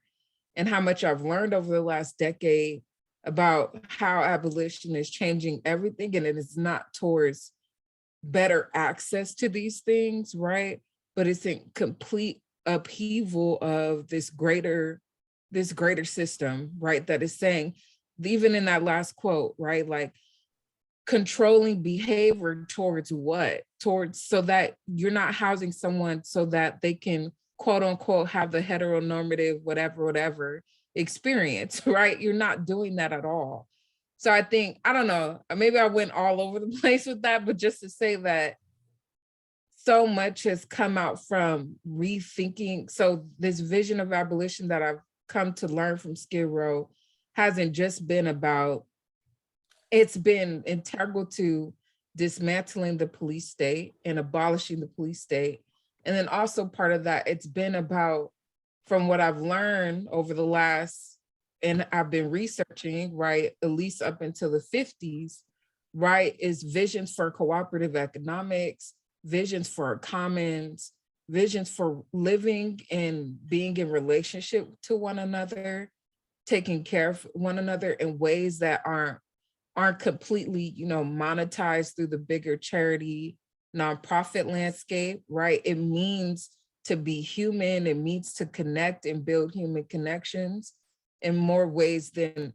and how much I've learned over the last decade about how abolition is changing everything. And it is not towards better access to these things, right? But it's in complete upheaval of this greater system, right? That is saying, even in that last quote, right? Like controlling behavior towards what? Towards so that you're not housing someone so that they can quote unquote have the heteronormative whatever experience, right? You're not doing that at all. So I think, I don't know, maybe I went all over the place with that, but just to say that so much has come out from rethinking. So this vision of abolition that I've come to learn from Skid Row hasn't just been about, it's been integral to dismantling the police state and abolishing the police state. And then also part of that, it's been about, from what I've learned over the last, and I've been researching, right, at least up until the 50s, right, is visions for cooperative economics, visions for commons, visions for living and being in relationship to one another, taking care of one another in ways that aren't completely, monetized through the bigger charity nonprofit landscape, right? It means to be human. It means to connect and build human connections in more ways than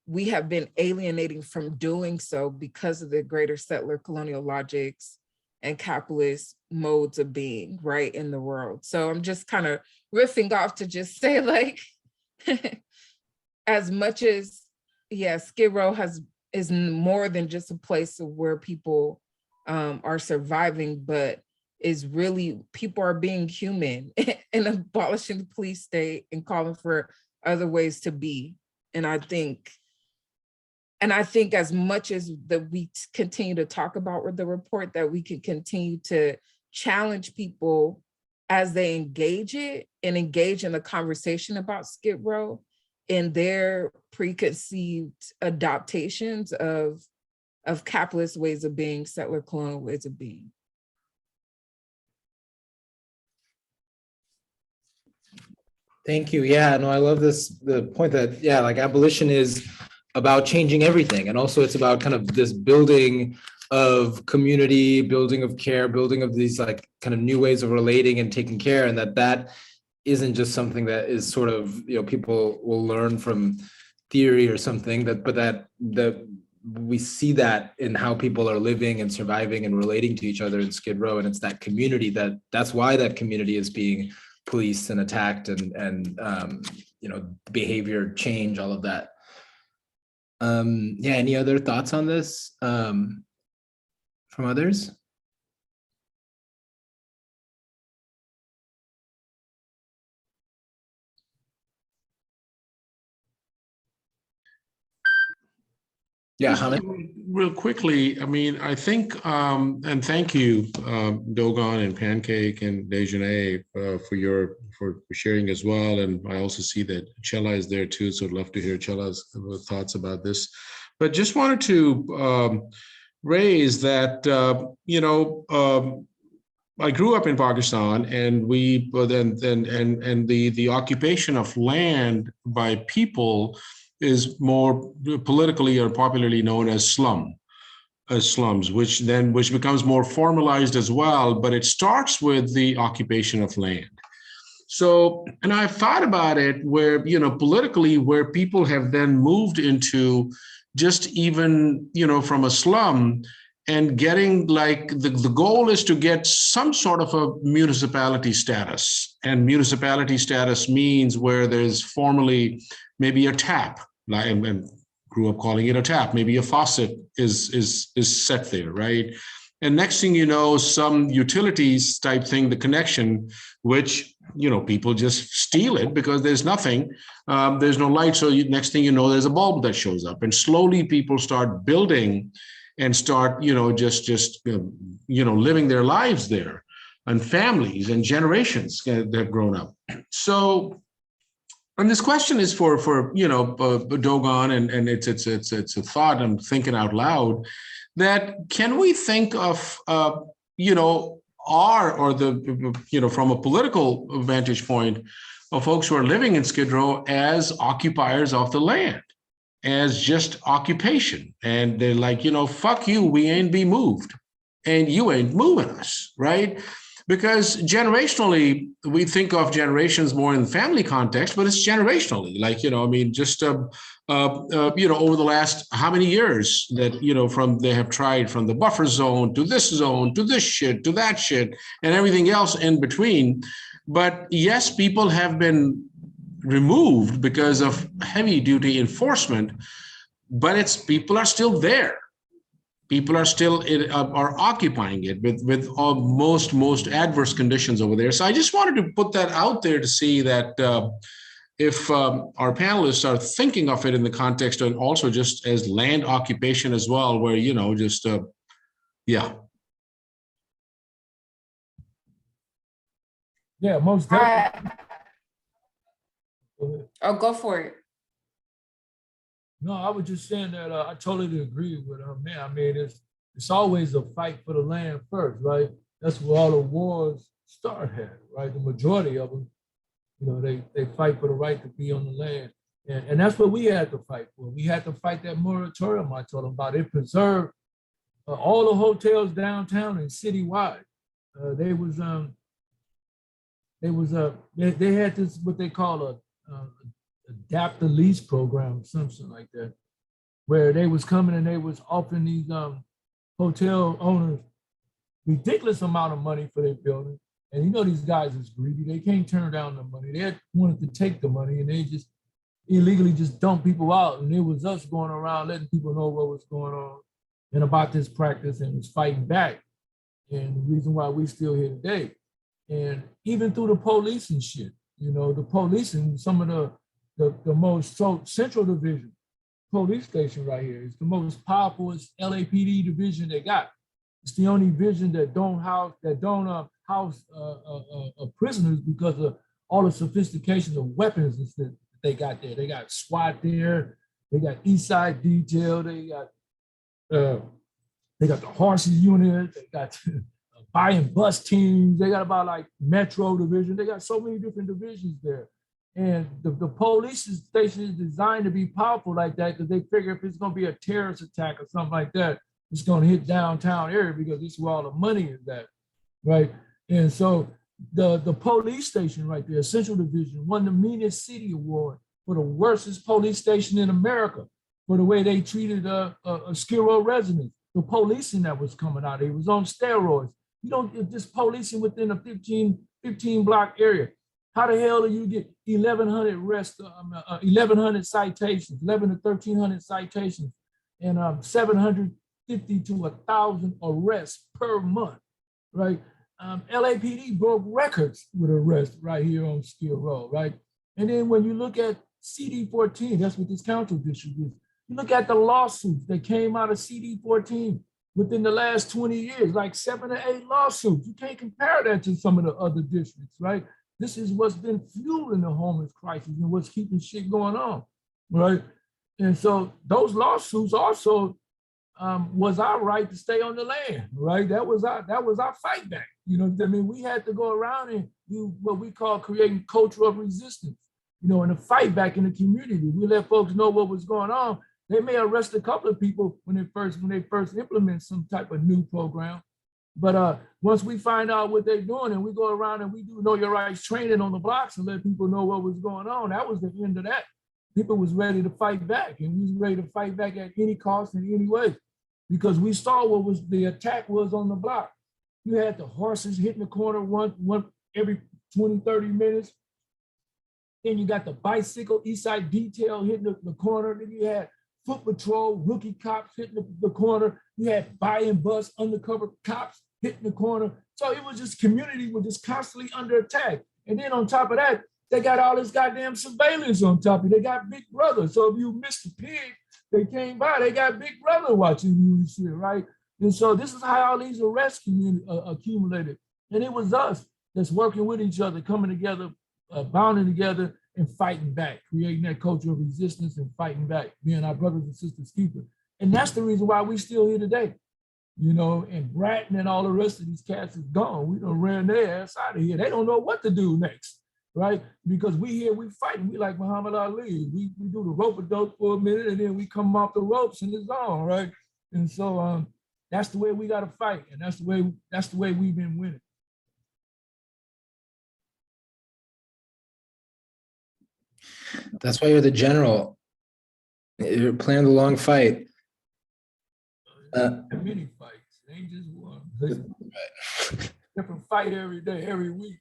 we have been alienating from doing so because of the greater settler colonial logics and capitalist modes of being, right, in the world. So I'm just kind of riffing off to just say, like, as much as, yeah, Skid Row is more than just a place of where people are surviving, but is really, people are being human and abolishing the police state and calling for other ways to be. And I think as much as that we continue to talk about the report, that we can continue to challenge people as they engage it and engage in the conversation about Skid Row in their preconceived adaptations of capitalist ways of being, settler colonial ways of being. Thank you. Yeah, no, I love the point that, yeah, like abolition is about changing everything. And also it's about kind of this building of community, building of care, building of these like kind of new ways of relating and taking care. And that isn't just something that is sort of, people will learn from theory or something, but that we see that in how people are living and surviving and relating to each other in Skid Row. And it's that community that's why that community is being policed and attacked and behavior change, all of that. Yeah, any other thoughts on this from others? Yeah, Hamid? Real quickly, I mean, I think, and thank you, Dogon and Pancake and Dejanay for sharing as well. And I also see that Chella is there too, so I'd love to hear Chella's thoughts about this. But just wanted to raise that, I grew up in Pakistan, and the occupation of land by people is more politically or popularly known as slums, which becomes more formalized as well, but it starts with the occupation of land. So, and I've thought about it where, politically, where people have then moved into just even, from a slum and getting like, the goal is to get some sort of a municipality status. And municipality status means where there's formally maybe a tap, and grew up calling it a tap. Maybe a faucet is set there, right? And next thing you know, some utilities type thing, the connection, which, people just steal it because there's nothing, there's no light. So next thing you know, there's a bulb that shows up, and slowly people start building and start, living their lives there, and families and generations that have grown up. So, and this question is for Dogon, and it's a thought I'm thinking out loud, that can we think of from a political vantage point of folks who are living in Skid Row as occupiers of the land, as just occupation, and they're like, fuck you, we ain't be moved, and you ain't moving us, right? Because generationally, we think of generations more in the family context, but it's generationally, like, over the last how many years that, they have tried from the buffer zone to this shit, to that shit, and everything else in between. But yes, people have been removed because of heavy duty enforcement, but people are still there. People are still are occupying it with most adverse conditions over there. So I just wanted to put that out there to see that if our panelists are thinking of it in the context and also just as land occupation as well, where, yeah. Yeah, most definitely. Oh, go for it. No, I was just saying that I totally agree with man. I mean, it's always a fight for the land first, right? That's where all the wars start at, right? The majority of them, they fight for the right to be on the land. And that's what we had to fight for. We had to fight that moratorium I told them about. It preserved all the hotels downtown and citywide. They had this, what they call a adapt the lease program, something like that, where they was coming and they was offering these hotel owners ridiculous amount of money for their building. And you know, these guys is greedy. They can't turn down the money. They had wanted to take the money and they just illegally just dump people out. And it was us going around letting people know what was going on and about this practice and was fighting back. And the reason why we still here today. And even through the police and shit, you know, the police and some of the most central division police station right here is the most powerful LAPD division they got. It's the only division that don't house prisoners because of all the sophistication of weapons that they got there. They got SWAT there, they got East Side Detail, they got the horses unit, they got buy and bus teams, they got about like Metro division, they got so many different divisions there. And the police station is designed to be powerful like that because they figure if it's going to be a terrorist attack or something like that, it's going to hit downtown area because this is where all the money is at, right? And so the police station right there, Central Division, won the meanest city award for the worstest police station in America for the way they treated a Skid Row residents. The policing that was coming out, it was on steroids. You don't just policing within a 15 block area. How the hell do you get 1,100 citations, 11 to 1,300 citations, and 750 to 1,000 arrests per month, right? LAPD broke records with arrests right here on Skid Row, right? And then when you look at CD14, that's what this council district is. You look at the lawsuits that came out of CD14 within the last 20 years, like 7 to 8 lawsuits. You can't compare that to some of the other districts, right? This is what's been fueling the homeless crisis and what's keeping shit going on, right? And so those lawsuits also was our right to stay on the land, right? That was our fight back. You know what I mean? We had to go around and do what we call creating culture of resistance, you know, and a fight back in the community. We let folks know what was going on. They may arrest a couple of people when they first implement some type of new program. But once we find out what they're doing and we go around and we do know your rights training on the blocks and let people know what was going on, that was the end of that. People was ready to fight back, and we was ready to fight back at any cost in any way because we saw what was the attack was on the block. You had the horses hitting the corner one every 20, 30 minutes. Then you got the bicycle, East Side Detail hitting the corner. Then you had foot patrol, rookie cops hitting the corner. You had buy and bus undercover cops hitting the corner. So it was just community was just constantly under attack. And then on top of that, they got all this goddamn surveillance on top of it. They got Big Brother. So if you missed a pig, they came by, they got Big Brother watching you and shit, right? And so this is how all these arrests accumulated. And it was us that's working with each other, coming together, bounding together, and fighting back, creating that culture of resistance and fighting back, being our brothers and sisters keeper. And that's the reason why we still here today, you know, and Bratton and all the rest of these cats is gone. We done ran their ass out of here. They don't know what to do next, right? Because we here, we fighting. We like Muhammad Ali. We do the rope-a-dope for a minute and then we come off the ropes and it's on, right? And so that's the way we got to fight. And that's the way we've been winning. That's why you're the general. You're playing the long fight. Many fights, it ain't just one. Different fight every day, every week.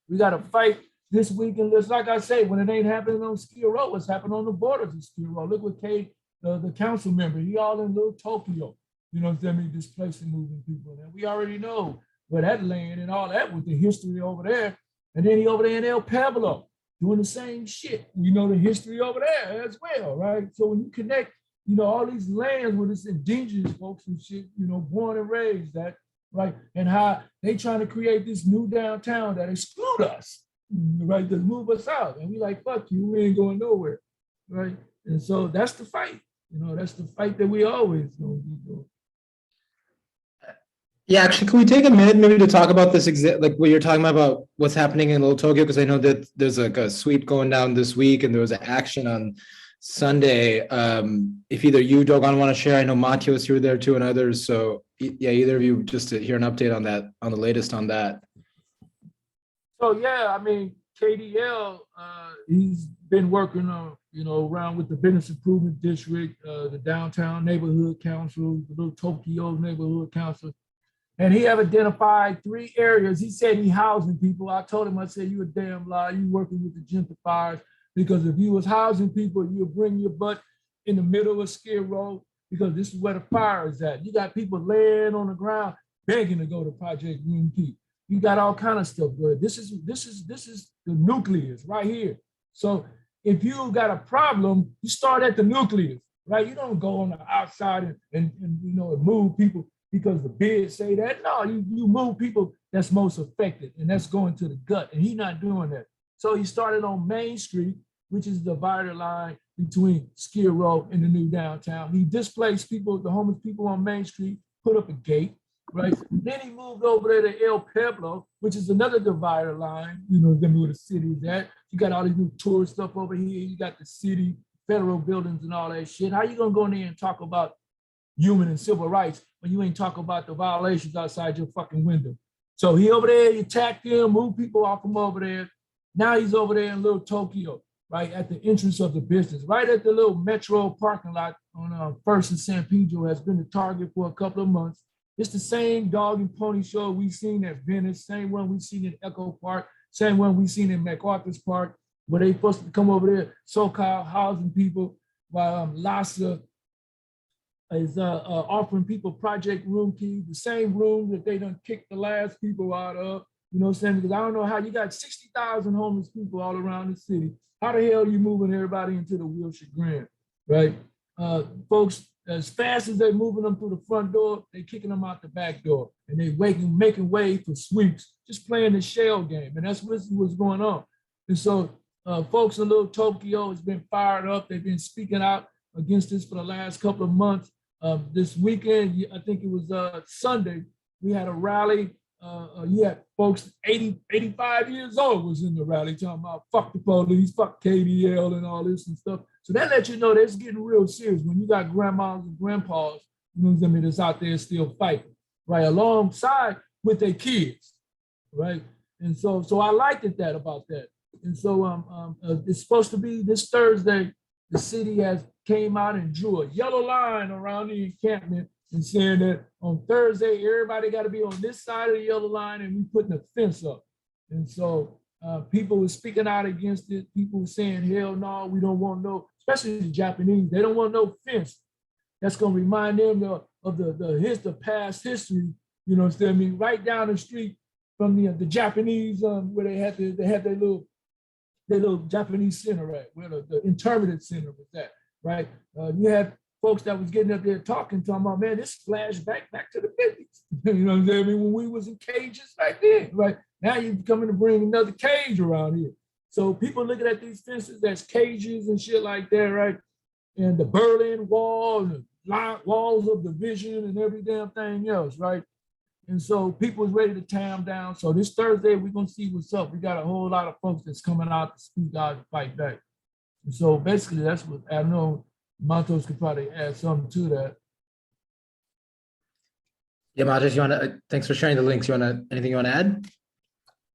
We got to fight this week, and just like I say, when it ain't happening on Skid Row, it's happening on the borders of Skid Row. Look what Kate, the council member, he all in little Tokyo. You know what I mean? Displacing, moving people. And we already know where that land and all that with the history over there. And then he over there in El Pueblo doing the same shit. We know the history over there as well, right? So when you connect, you know, all these lands with this indigenous folks and shit, you know, born and raised that, right? And how they trying to create this new downtown that exclude us, right? To move us out. And we like, fuck you, we ain't going nowhere, right? And so that's the fight. You know, that's the fight that we always gonna be doing. Yeah, actually, can we take a minute maybe to talk about this like what you're talking about what's happening in Little Tokyo? Because I know that there's like a sweep going down this week and there was an action on Sunday. If either you, Dogon, want to share, I know Matios, you were there too, and others. So yeah, either of you, just to hear an update on that, on the latest on that. So yeah, I mean, KDL, he's been working on, around with the Business Improvement District, the Downtown Neighborhood Council, the Little Tokyo Neighborhood Council. And he have identified 3 areas. He said he housing people. I told him, I said, you a damn lie. You working with the gentrifiers, because if you was housing people, you'll bring your butt in the middle of Skid Row, because this is where the fire is at. You got people laying on the ground begging to go to Project Green Key. You got all kind of stuff good. This is the nucleus right here. So if you got a problem, you start at the nucleus, right? You don't go on the outside and move people because the bids say that. No, you move people that's most affected, and that's going to the gut, and he's not doing that. So he started on Main Street, which is the divider line between Skid Row and the new downtown. He displaced people, the homeless people on Main Street, put up a gate, right? Then he moved over there to El Pueblo, which is another divider line, where the city is at. You got all these new tourist stuff over here. You got the city, federal buildings and all that shit. How you gonna go in there and talk about human and civil rights when you ain't talk about the violations outside your fucking window? So he over there, he attacked them, moved people off from over there. Now he's over there in Little Tokyo, right at the entrance of the business, right at the little metro parking lot on First and San Pedro, has been the target for a couple of months. It's the same dog and pony show we've seen at Venice, same one we've seen in Echo Park, same one we've seen in MacArthur's Park, where they supposed to come over there, so-called housing people, while LASA is offering people Project Room Key, the same room that they done kicked the last people out of. You know what I'm saying? Because I don't know how you got 60,000 homeless people all around the city. How the hell are you moving everybody into the Wilshire Grand, right? Folks, as fast as they're moving them through the front door, they're kicking them out the back door, and they're making way for sweeps, just playing the shell game. And that's what's going on. And so folks in Little Tokyo has been fired up. They've been speaking out against this for the last couple of months. This weekend, I think it was Sunday, we had a rally. You had folks 80, 85 years old was in the rally talking about fuck the police, fuck KDL and all this and stuff. So that lets you know that's getting real serious when you got grandmas and grandpas, that's out there still fighting, right, alongside with their kids, right? And so I liked that about that. And so it's supposed to be this Thursday, the city has came out and drew a yellow line around the encampment and saying that on Thursday, everybody got to be on this side of the yellow line, and we putting a fence up. And so people were speaking out against it. People were saying, hell no, we don't want no, especially the Japanese, they don't want no fence. That's going to remind them of the past history, I mean, right down the street from the Japanese, where they had their little Japanese center at, where the interpretive center was at, right? You had folks that was getting up there talking about, man, this flashback back to the 50s. You know what I'm saying? I mean, when we was in cages back then, right? Now you're coming to bring another cage around here. So people looking at these fences as cages and shit like that, right? And the Berlin Wall, and the walls of division and every damn thing else, right? And so people was ready to tear them down. So this Thursday, we're gonna see what's up. We got a whole lot of folks that's coming out to speak out and fight back. And so basically that's what, I know Montos could probably add something to that. Yeah, Montos, thanks for sharing the links. Anything you want to add?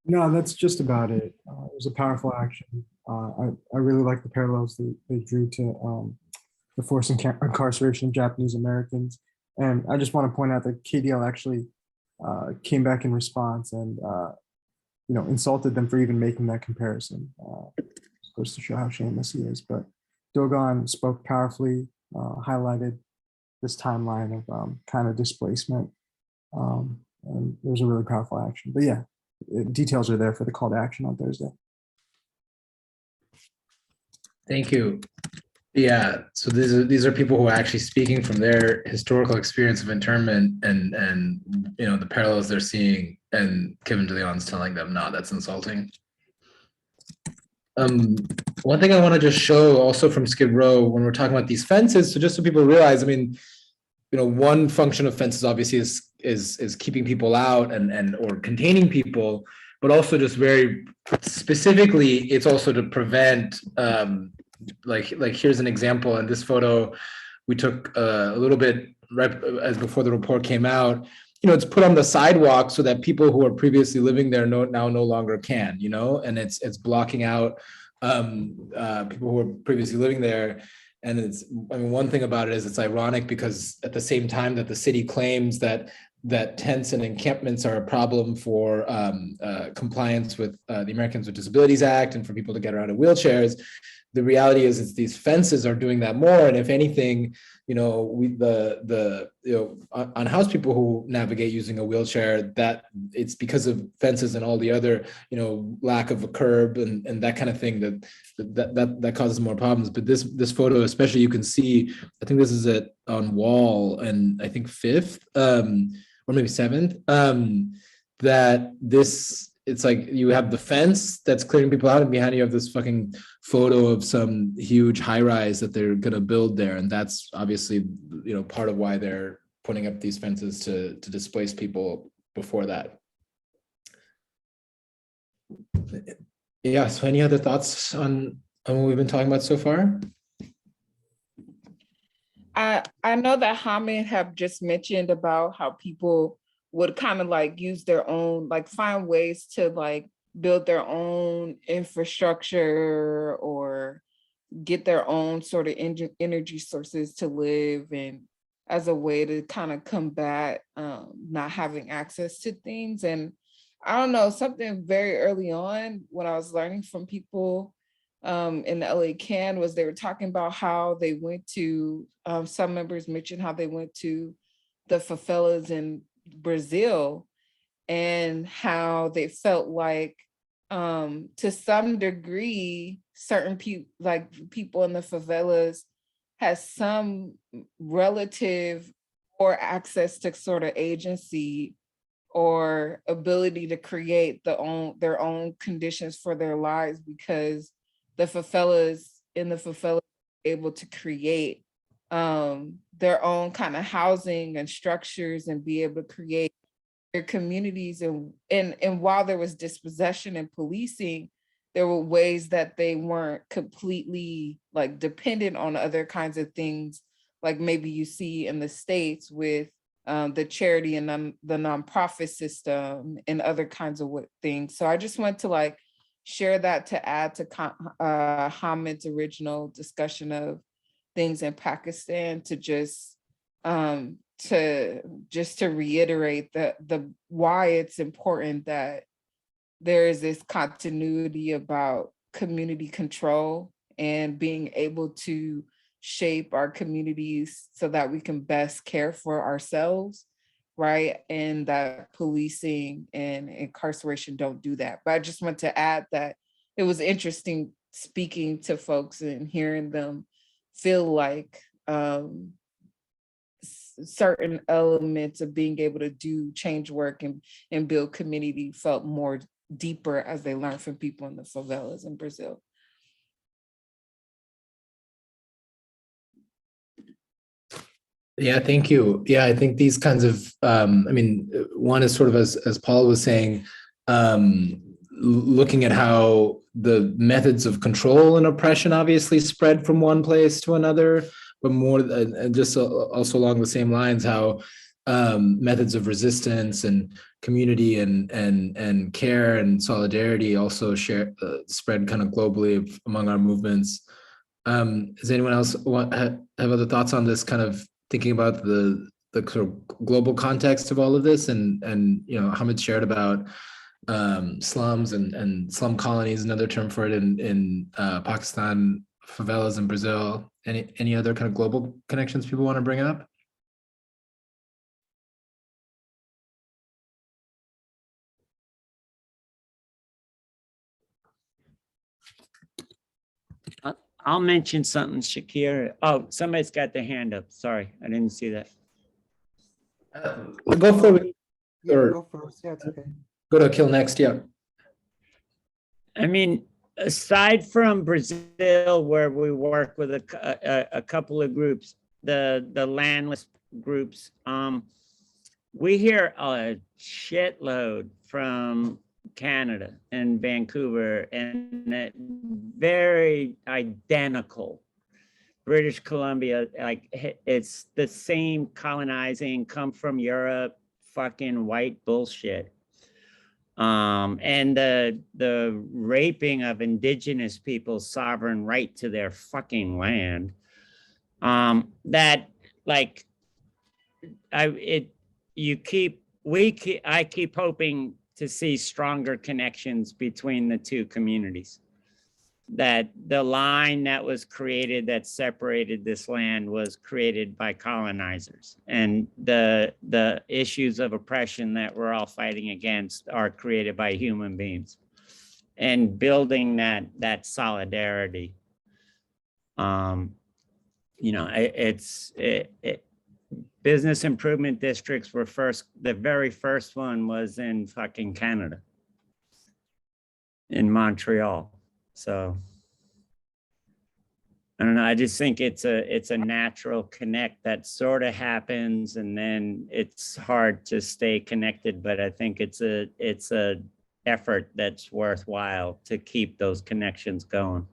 No, that's just about it. It was a powerful action. I really like the parallels they drew to the forced incarceration of Japanese Americans. And I just want to point out that KDL actually came back in response and insulted them for even making that comparison. Supposed to show how shameless he is. But Dogon spoke powerfully, highlighted this timeline of kind of displacement. And it was a really powerful action. But yeah, details are there for the call to action on Thursday. Thank you. Yeah, so these are people who are actually speaking from their historical experience of internment and the parallels they're seeing, and Kevin DeLeon's telling them, no, that's insulting. One thing I want to just show also from Skid Row when we're talking about these fences, so just so people realize, I mean, one function of fences obviously is keeping people out and or containing people, but also just very specifically, it's also to prevent like here's an example. In this photo we took a little bit right as before the report came out. It's put on the sidewalk so that people who are previously living there now no longer can, and it's blocking out people who are previously living there. And one thing about it is it's ironic because at the same time that the city claims that tents and encampments are a problem for compliance with the Americans with Disabilities Act and for people to get around in wheelchairs, the reality is it's these fences are doing that more. And if anything, unhoused people who navigate using a wheelchair, that it's because of fences and all the other, lack of a curb and that kind of thing that causes more problems. But this photo, especially, you can see, I think this is on Wall and I think 5th or maybe 7th, that it's like you have the fence that's clearing people out, and behind you have this fucking photo of some huge high rise that they're gonna build there, and that's obviously part of why they're putting up these fences to displace people before that. Yeah. So, any other thoughts on what we've been talking about so far? I know that Hamid have just mentioned about how people would kind of like use their own, like find ways to like build their own infrastructure or get their own sort of energy sources to live, and as a way to kind of combat not having access to things. And I don't know, something very early on when I was learning from people in the LA Can was they were talking about how they went to, some members mentioned how they went to the favelas in Brazil and how they felt like to some degree certain people in the favelas has some relative or access to sort of agency or ability to create their own conditions for their lives, because the favelas are able to create their own kind of housing and structures and be able to create their communities. And while there was dispossession and policing, there were ways that they weren't completely like dependent on other kinds of things, like maybe you see in the States with the charity and the nonprofit system and other kinds of things. So I just want to like share that to add to Hamid's original discussion of things in Pakistan, to just to reiterate the why it's important that there is this continuity about community control and being able to shape our communities so that we can best care for ourselves, right? And that policing and incarceration don't do that. But I just want to add that it was interesting speaking to folks and hearing them feel like certain elements of being able to do change work and build community felt more deeper as they learned from people in the favelas in Brazil. Yeah, thank you. Yeah, I think these kinds of, one is sort of as Paul was saying, looking at how the methods of control and oppression obviously spread from one place to another, but more just also along the same lines, how methods of resistance and community and care and solidarity also spread kind of globally among our movements. Does anyone else have other thoughts on this, kind of thinking about the sort of global context of all of this? And Hamid shared about slums and slum colonies, another term for it in Pakistan, favelas in Brazil. Any other kind of global connections people want to bring up? I'll mention something, Shakira. Oh, somebody's got their hand up. Sorry, I didn't see that. Go for it. Yeah, Or go first. Yeah, it's okay. go to Kill next. Yeah. I mean, aside from Brazil, where we work with a couple of groups, the landless groups, we hear a shitload from Canada and Vancouver, and very identical. British Columbia, like it's the same colonizing, come from Europe, fucking white bullshit. And the raping of indigenous people's sovereign right to their fucking land. That like I keep hoping to see stronger connections between the two communities. That the line that was created that separated this land was created by colonizers, and the issues of oppression that we're all fighting against are created by human beings, and building that solidarity. You know, business improvement districts were the very first one was in fucking Canada, in Montreal. So I don't know. I just think it's a natural connect that sort of happens, and then it's hard to stay connected. But I think it's a effort that's worthwhile to keep those connections going.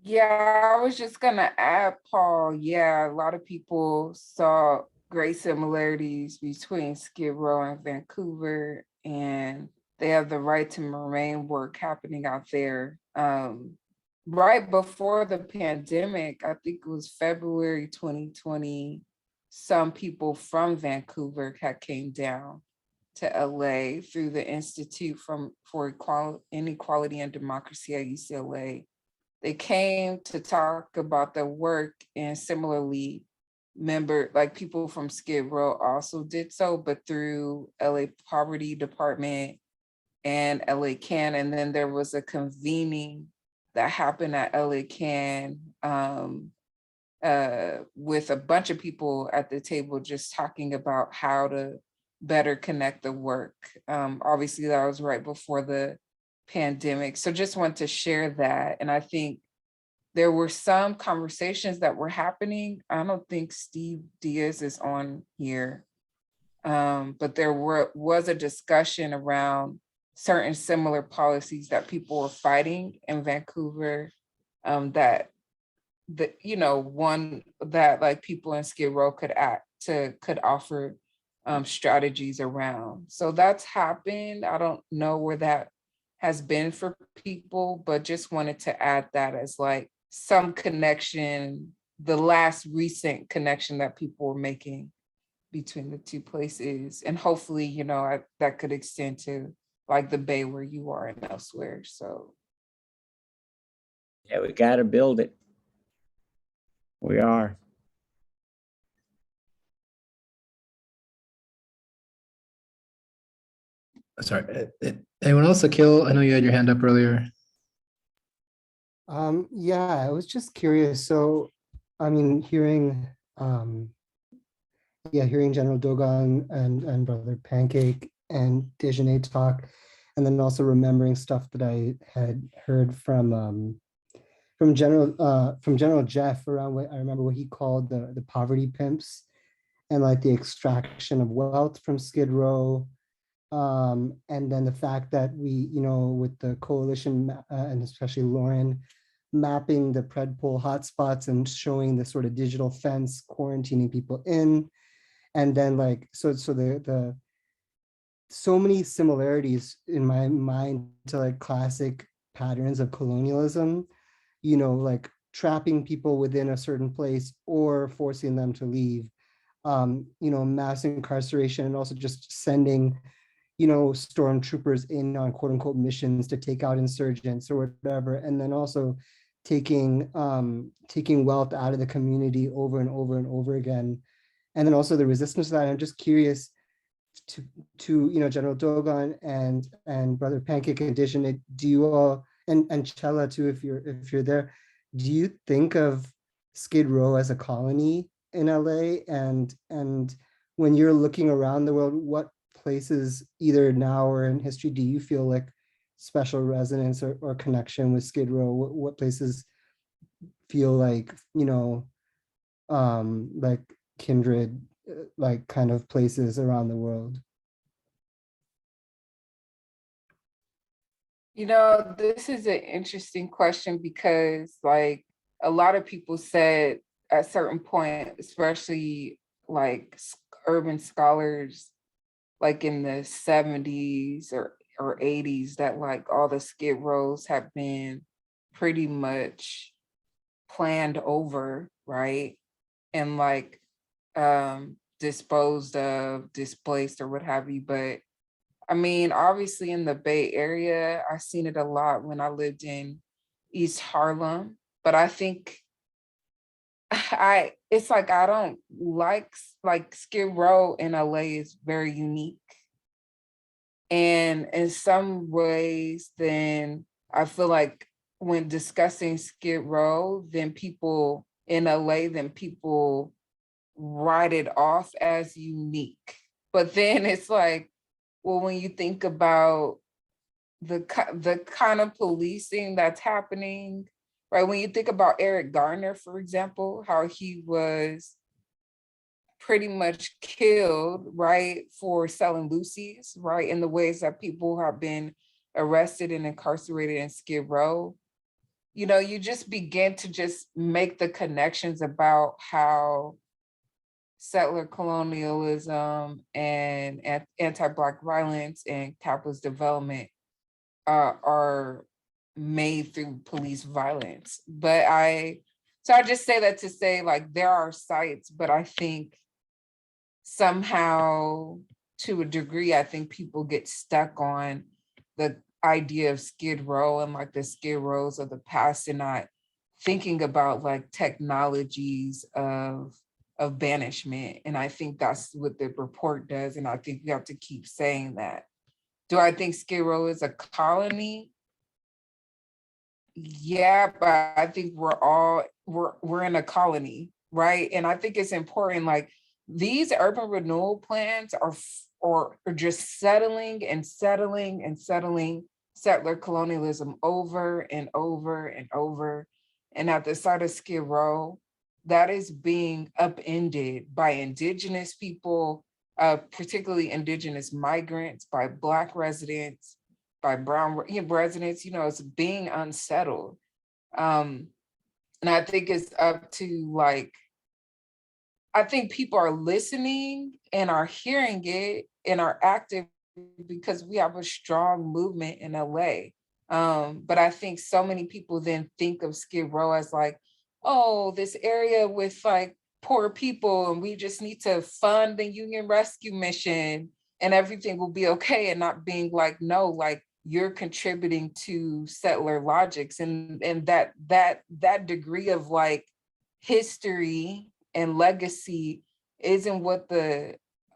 Yeah, I was just gonna add, Paul. Yeah, a lot of people saw great similarities between Skid Row and Vancouver, and they have the right to remain work happening out there. Right before the pandemic, I think it was February 2020, some people from Vancouver had came down to LA through the Institute for Inequality and Democracy at UCLA. They came to talk about their work, and similarly, people from Skid Row also did so, but through LA Poverty Department and LA Can. And then there was a convening that happened at LA Can with a bunch of people at the table just talking about how to better connect the work. Obviously, that was right before the pandemic. So just want to share that. And I think there were some conversations that were happening. I don't think Steve Diaz is on here, but there was a discussion around certain similar policies that people were fighting in Vancouver, that like people in Skid Row could offer strategies around. So that's happened. I don't know where that has been for people, but just wanted to add that as like some connection, the last recent connection that people were making between the two places. And hopefully, that could extend to like the Bay where you are and elsewhere. So yeah, we got to build it. We are. Sorry, anyone else? Akil, I know you had your hand up earlier. Yeah, I was just curious. So, I mean, hearing General Dogon and Brother Pancake and Dejanay talk, and then also remembering stuff that I had heard from General Jeff around what I remember what he called the poverty pimps, and like the extraction of wealth from Skid Row. And then the fact that we, with the coalition and especially Lauren mapping the predpol hotspots and showing the sort of digital fence quarantining people in, and then like so the so many similarities in my mind to like classic patterns of colonialism, like trapping people within a certain place or forcing them to leave, mass incarceration, and also just sending stormtroopers in on quote unquote missions to take out insurgents or whatever, and then also taking wealth out of the community over and over and over again, and then also the resistance to that. I'm just curious to General Dogon and Brother Pancake Edition, do you all and Chella too, if you're there, do you think of Skid Row as a colony in LA, and when you're looking around the world, what places either now or in history do you feel like special resonance or connection with Skid Row? What places feel like like kindred like kind of places around the world? You know, this is an interesting question because like a lot of people said at certain point, especially like urban scholars, like in the 70s or 80s, that like all the skid rows have been pretty much planned over, right? And like disposed of, displaced or what have you. But I mean, obviously in the Bay Area, I've seen it a lot when I lived in East Harlem. But I think it's like I don't like Skid Row in LA is very unique. And in some ways, then I feel like when discussing Skid Row, then people in LA, then people write it off as unique. But then it's like, well, when you think about the kind of policing that's happening, right? When you think about Eric Garner, for example, how he was pretty much killed, right, for selling Lucy's, right, in the ways that people have been arrested and incarcerated in Skid Row, you know, you just begin to just make the connections about how settler colonialism and anti-Black violence and capitalist development are made through police violence. So I just say that to say like there are sites, but I think somehow to a degree, I think people get stuck on the idea of Skid Row and like the Skid Rows of the past and not thinking about like technologies of banishment. And I think that's what the report does. And I think we have to keep saying that. Do I think Skid Row is a colony? Yeah, but I think we're in a colony, right? And I think it's important, like these urban renewal plans are just settling and settling and settling settler colonialism over and over and over. And at the site of Skid Row, that is being upended by indigenous people, particularly indigenous migrants, by Black residents, by brown residents, you know, it's being unsettled. And I think it's up to like, I think people are listening and are hearing it and are active because we have a strong movement in LA. But I think so many people then think of Skid Row as like, oh, this area with like poor people and we just need to fund the Union Rescue Mission and everything will be okay, and not being like, no, like you're contributing to settler logics and that degree of like history and legacy isn't what the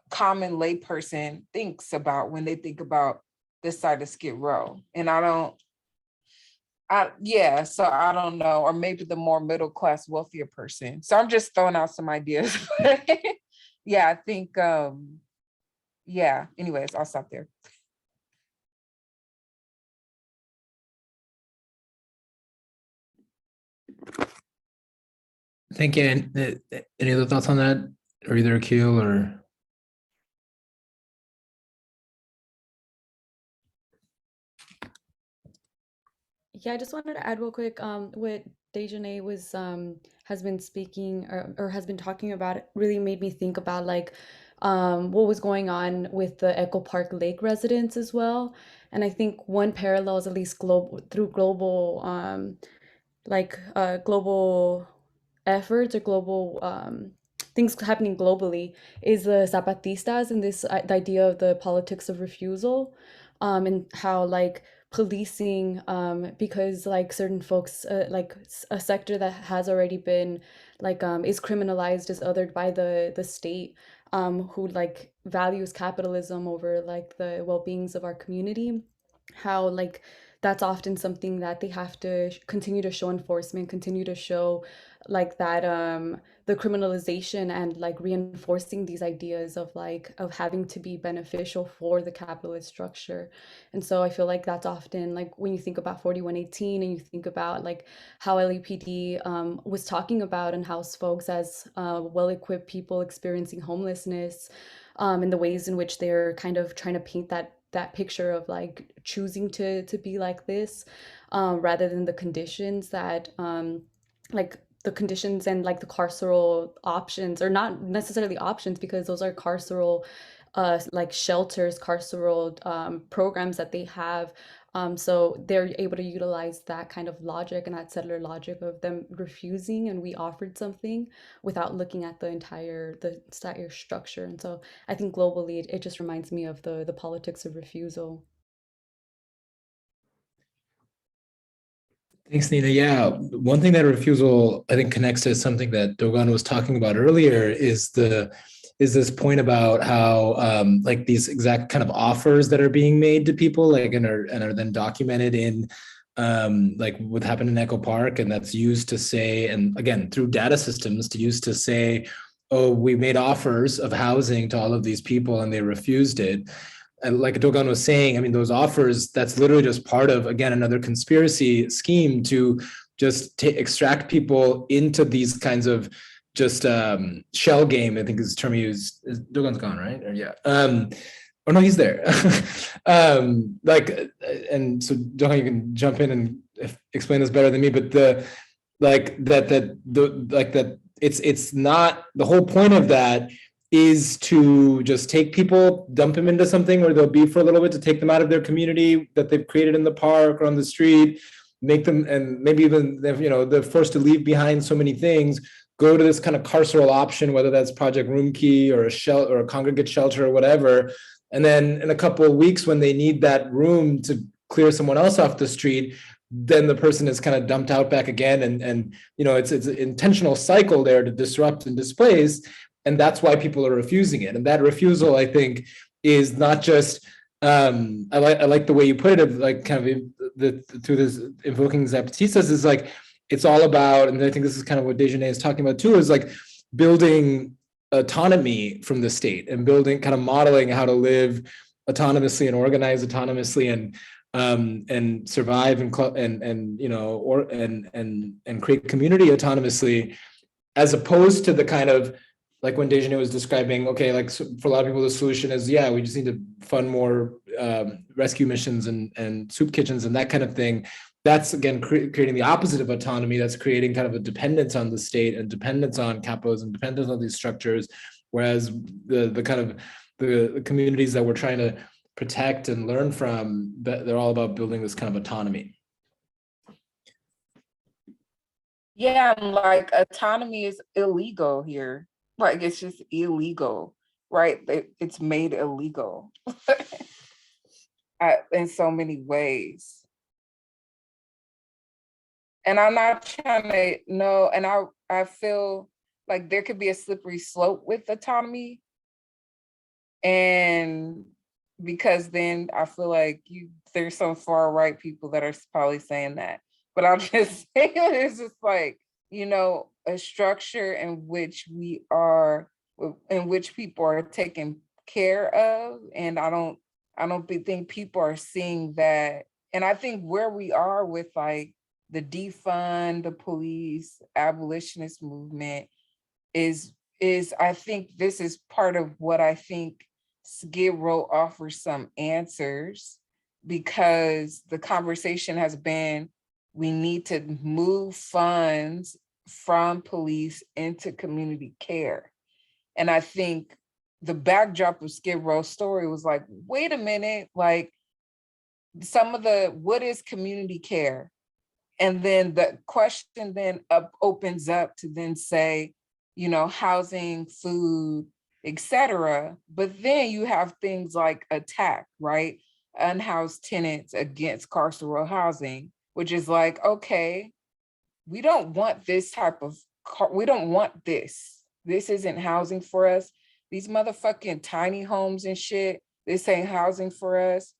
common layperson thinks about when they think about this side of Skid Row. And so I don't know, or maybe the more middle class, wealthier person. So I'm just throwing out some ideas. Yeah, I think, anyways, I'll stop there. Thank you. Any other thoughts on that, or either Akil or? Yeah, I just wanted to add real quick, what Dejanay was has been speaking or has been talking about, it really made me think about like what was going on with the Echo Park Lake residents as well. And I think one parallel is at least global global efforts or global things happening globally is the Zapatistas and this the idea of the politics of refusal, and how like policing, because like certain folks, a sector that has already been like is criminalized, is othered by the state, who like values capitalism over like the well-beings of our community, how like that's often something that they have to continue to show enforcement, continue to show like that the criminalization and like reinforcing these ideas of like of having to be beneficial for the capitalist structure. And so I feel like that's often like when you think about 4118 and you think about like how LAPD was talking about unhoused folks as well-equipped people experiencing homelessness, and the ways in which they're kind of trying to paint that picture of like choosing to be like this, rather than the conditions that like the conditions and like the carceral options, or not necessarily options, because those are carceral like shelters, carceral programs that they have. So they're able to utilize that kind of logic and that settler logic of them refusing and we offered something without looking at the entire structure. And so I think globally it just reminds me of the politics of refusal. Thanks, Nina. Yeah, one thing that refusal I think connects to something that Dogon was talking about earlier is this point about how like these exact kind of offers that are being made to people, like and are then documented in like what happened in Echo Park, and that's used to say, and again through data systems to use to say, oh, we made offers of housing to all of these people and they refused it. And like Dogon was saying, I mean, those offers, that's literally just part of, again, another conspiracy scheme to just extract people into these kinds of just shell game, I think is the term used. Dogon's gone, right? Or yeah. Oh no, he's there. Like, and so Dogon, you can jump in and explain this better than me, but it's not, the whole point of that is to just take people, dump them into something where they'll be for a little bit, to take them out of their community that they've created in the park or on the street, make them, and maybe even, you know, they're forced to leave behind so many things, go to this kind of carceral option, whether that's Project Room Key or a shelter or a congregate shelter or whatever. And then in a couple of weeks, when they need that room to clear someone else off the street, then the person is kind of dumped out back again. And you know, it's an intentional cycle there to disrupt and displace. And that's why people are refusing it. And that refusal, I think, is not just, I like the way you put it, like kind of through this invoking Zapatistas, is like, it's all about, and I think this is kind of what Dejanay is talking about too, is like building autonomy from the state and building, kind of modeling how to live autonomously and organize autonomously and survive and you know, or and create community autonomously, as opposed to the kind of, like when Dejanay was describing, okay, like so for a lot of people, the solution is, yeah, we just need to fund more rescue missions and soup kitchens and that kind of thing. That's again creating the opposite of autonomy. That's creating kind of a dependence on the state and dependence on capitalism, dependence on these structures. Whereas the kind of the communities that we're trying to protect and learn from, they're all about building this kind of autonomy. Yeah, and like autonomy is illegal here. Like it's just illegal, right? It's made illegal in so many ways. And I'm not trying to know, and I feel like there could be a slippery slope with autonomy. And because then I feel like there's some far right people that are probably saying that. But I'll just say it's just like, you know, a structure in which people are taken care of. And I don't think people are seeing that. And I think where we are with like the defund the police abolitionist movement is I think this is part of what I think Skid Row offers some answers, because the conversation has been, we need to move funds from police into community care. And I think the backdrop of Skid Row's story was like, wait a minute, like what is community care? And then the question then opens up to then say, you know, housing, food, etc. But then you have things like attack, right? Unhoused tenants against carceral housing, which is like, okay, we don't want this type of, we don't want this. This isn't housing for us. These motherfucking tiny homes and shit, this ain't housing for us.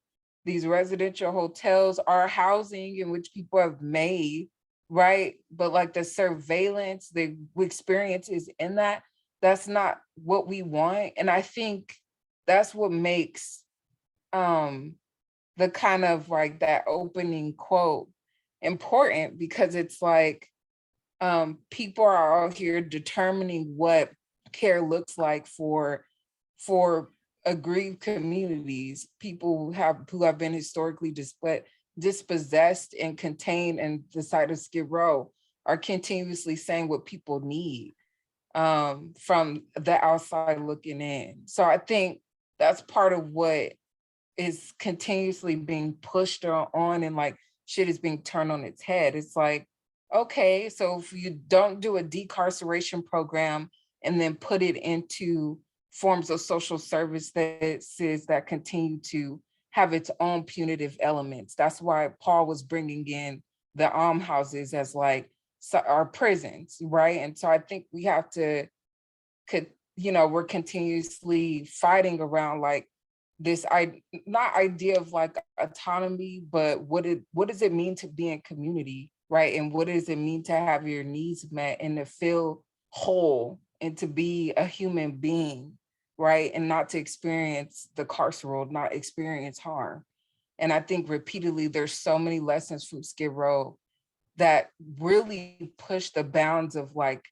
these residential hotels are housing in which people have made, right? But like the surveillance, the experiences in that, that's not what we want. And I think that's what makes the kind of like that opening quote important, because it's like people are out here determining what care looks like for aggrieved communities, people who have been historically dispossessed and contained in the site of Skid Row are continuously saying what people need from the outside looking in. So I think that's part of what is continuously being pushed on, and like shit is being turned on its head. It's like, okay, so if you don't do a decarceration program and then put it into forms of social services that continue to have its own punitive elements. That's why Paul was bringing in the almhouses as like our prisons, right? And so I think we have to, we're continuously fighting around like this not idea of like autonomy, but what does it mean to be in community, right? And what does it mean to have your needs met and to feel whole and to be a human being, right? And not to experience the carceral, not experience harm. And I think repeatedly, there's so many lessons from Skid Row that really push the bounds of like,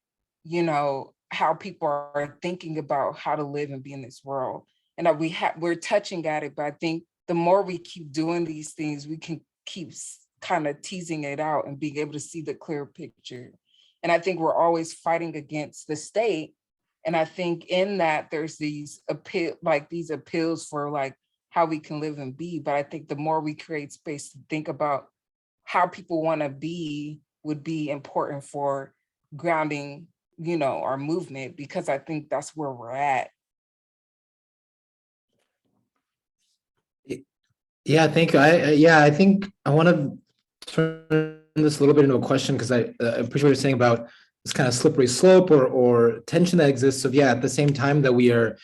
how people are thinking about how to live and be in this world. And that we're touching at it, but I think the more we keep doing these things, we can keep kind of teasing it out and being able to see the clear picture. And I think we're always fighting against the state. And I think in that there's these appeals for like how we can live and be. But I think the more we create space to think about how people want to be would be important for grounding, our movement, because I think that's where we're at. Yeah, thank you. I think I want to turn this a little bit into a question, because I appreciate what you're saying about this kind of slippery slope or tension that exists. So yeah, at the same time that we are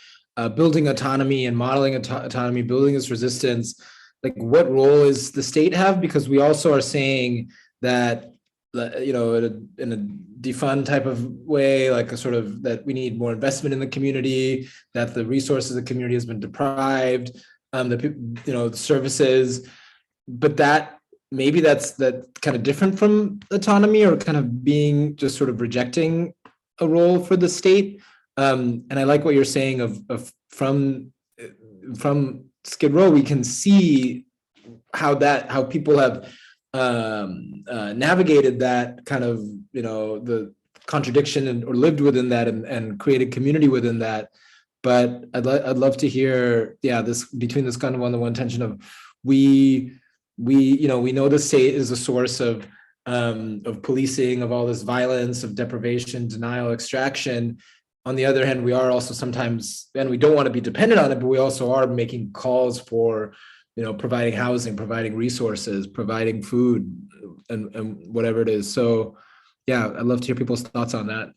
building autonomy and modeling autonomy, building this resistance, like what role is the state have? Because we also are saying that, in a defund type of way, like a sort of that we need more investment in the community, that the resources of the community has been deprived, the services, but that maybe that's kind of different from autonomy, or kind of being just sort of rejecting a role for the state. And I like what you're saying of from Skid Row, we can see how people have navigated that kind of, the contradiction or lived within that and created community within that. But I'd love to hear, this between this kind of on the one tension of we know the state is a source of policing, of all this violence, of deprivation, denial, extraction. On the other hand, we are also sometimes, and we don't want to be dependent on it, but we also are making calls for, providing housing, providing resources, providing food, and whatever it is. So yeah, I'd love to hear people's thoughts on that.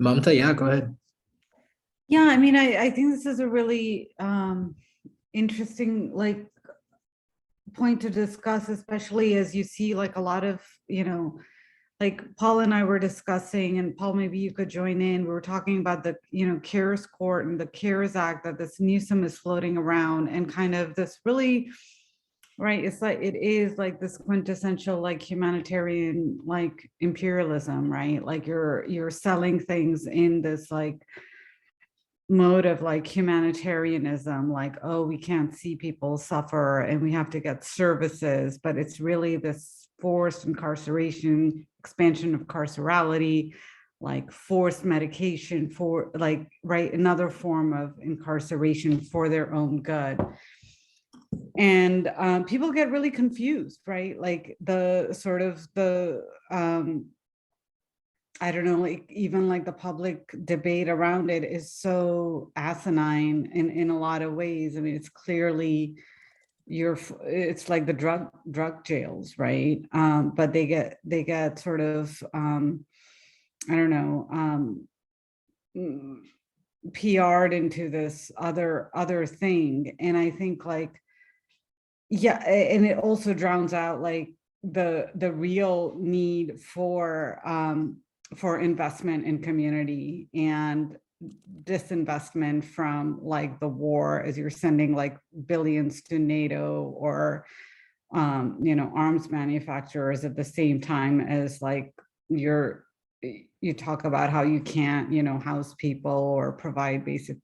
Mamta, yeah, go ahead. Yeah, I mean, I think this is a really interesting point to discuss, especially as you see like a lot of, like Paul and I were discussing, and Paul, maybe you could join in. We were talking about the, CARES Court and the CARES Act that this Newsom is floating around, and kind of this really, right, it is like this quintessential like humanitarian like imperialism, right? Like you're selling things in this like mode of like humanitarianism, like, oh, we can't see people suffer and we have to get services, but it's really this forced incarceration, expansion of carcerality, like forced medication for like, right, another form of incarceration for their own good. And people get really confused, right? Like the sort of the I don't know, like even like the public debate around it is so asinine in a lot of ways. I mean, it's clearly it's like the drug jails, right? But they get sort of I don't know, PR'd into this other thing. And I think like, yeah, and it also drowns out like the real need for investment in community and disinvestment from like the war, as you're sending like billions to NATO or you know, arms manufacturers at the same time as like you talk about how you can't, you know, house people or provide basic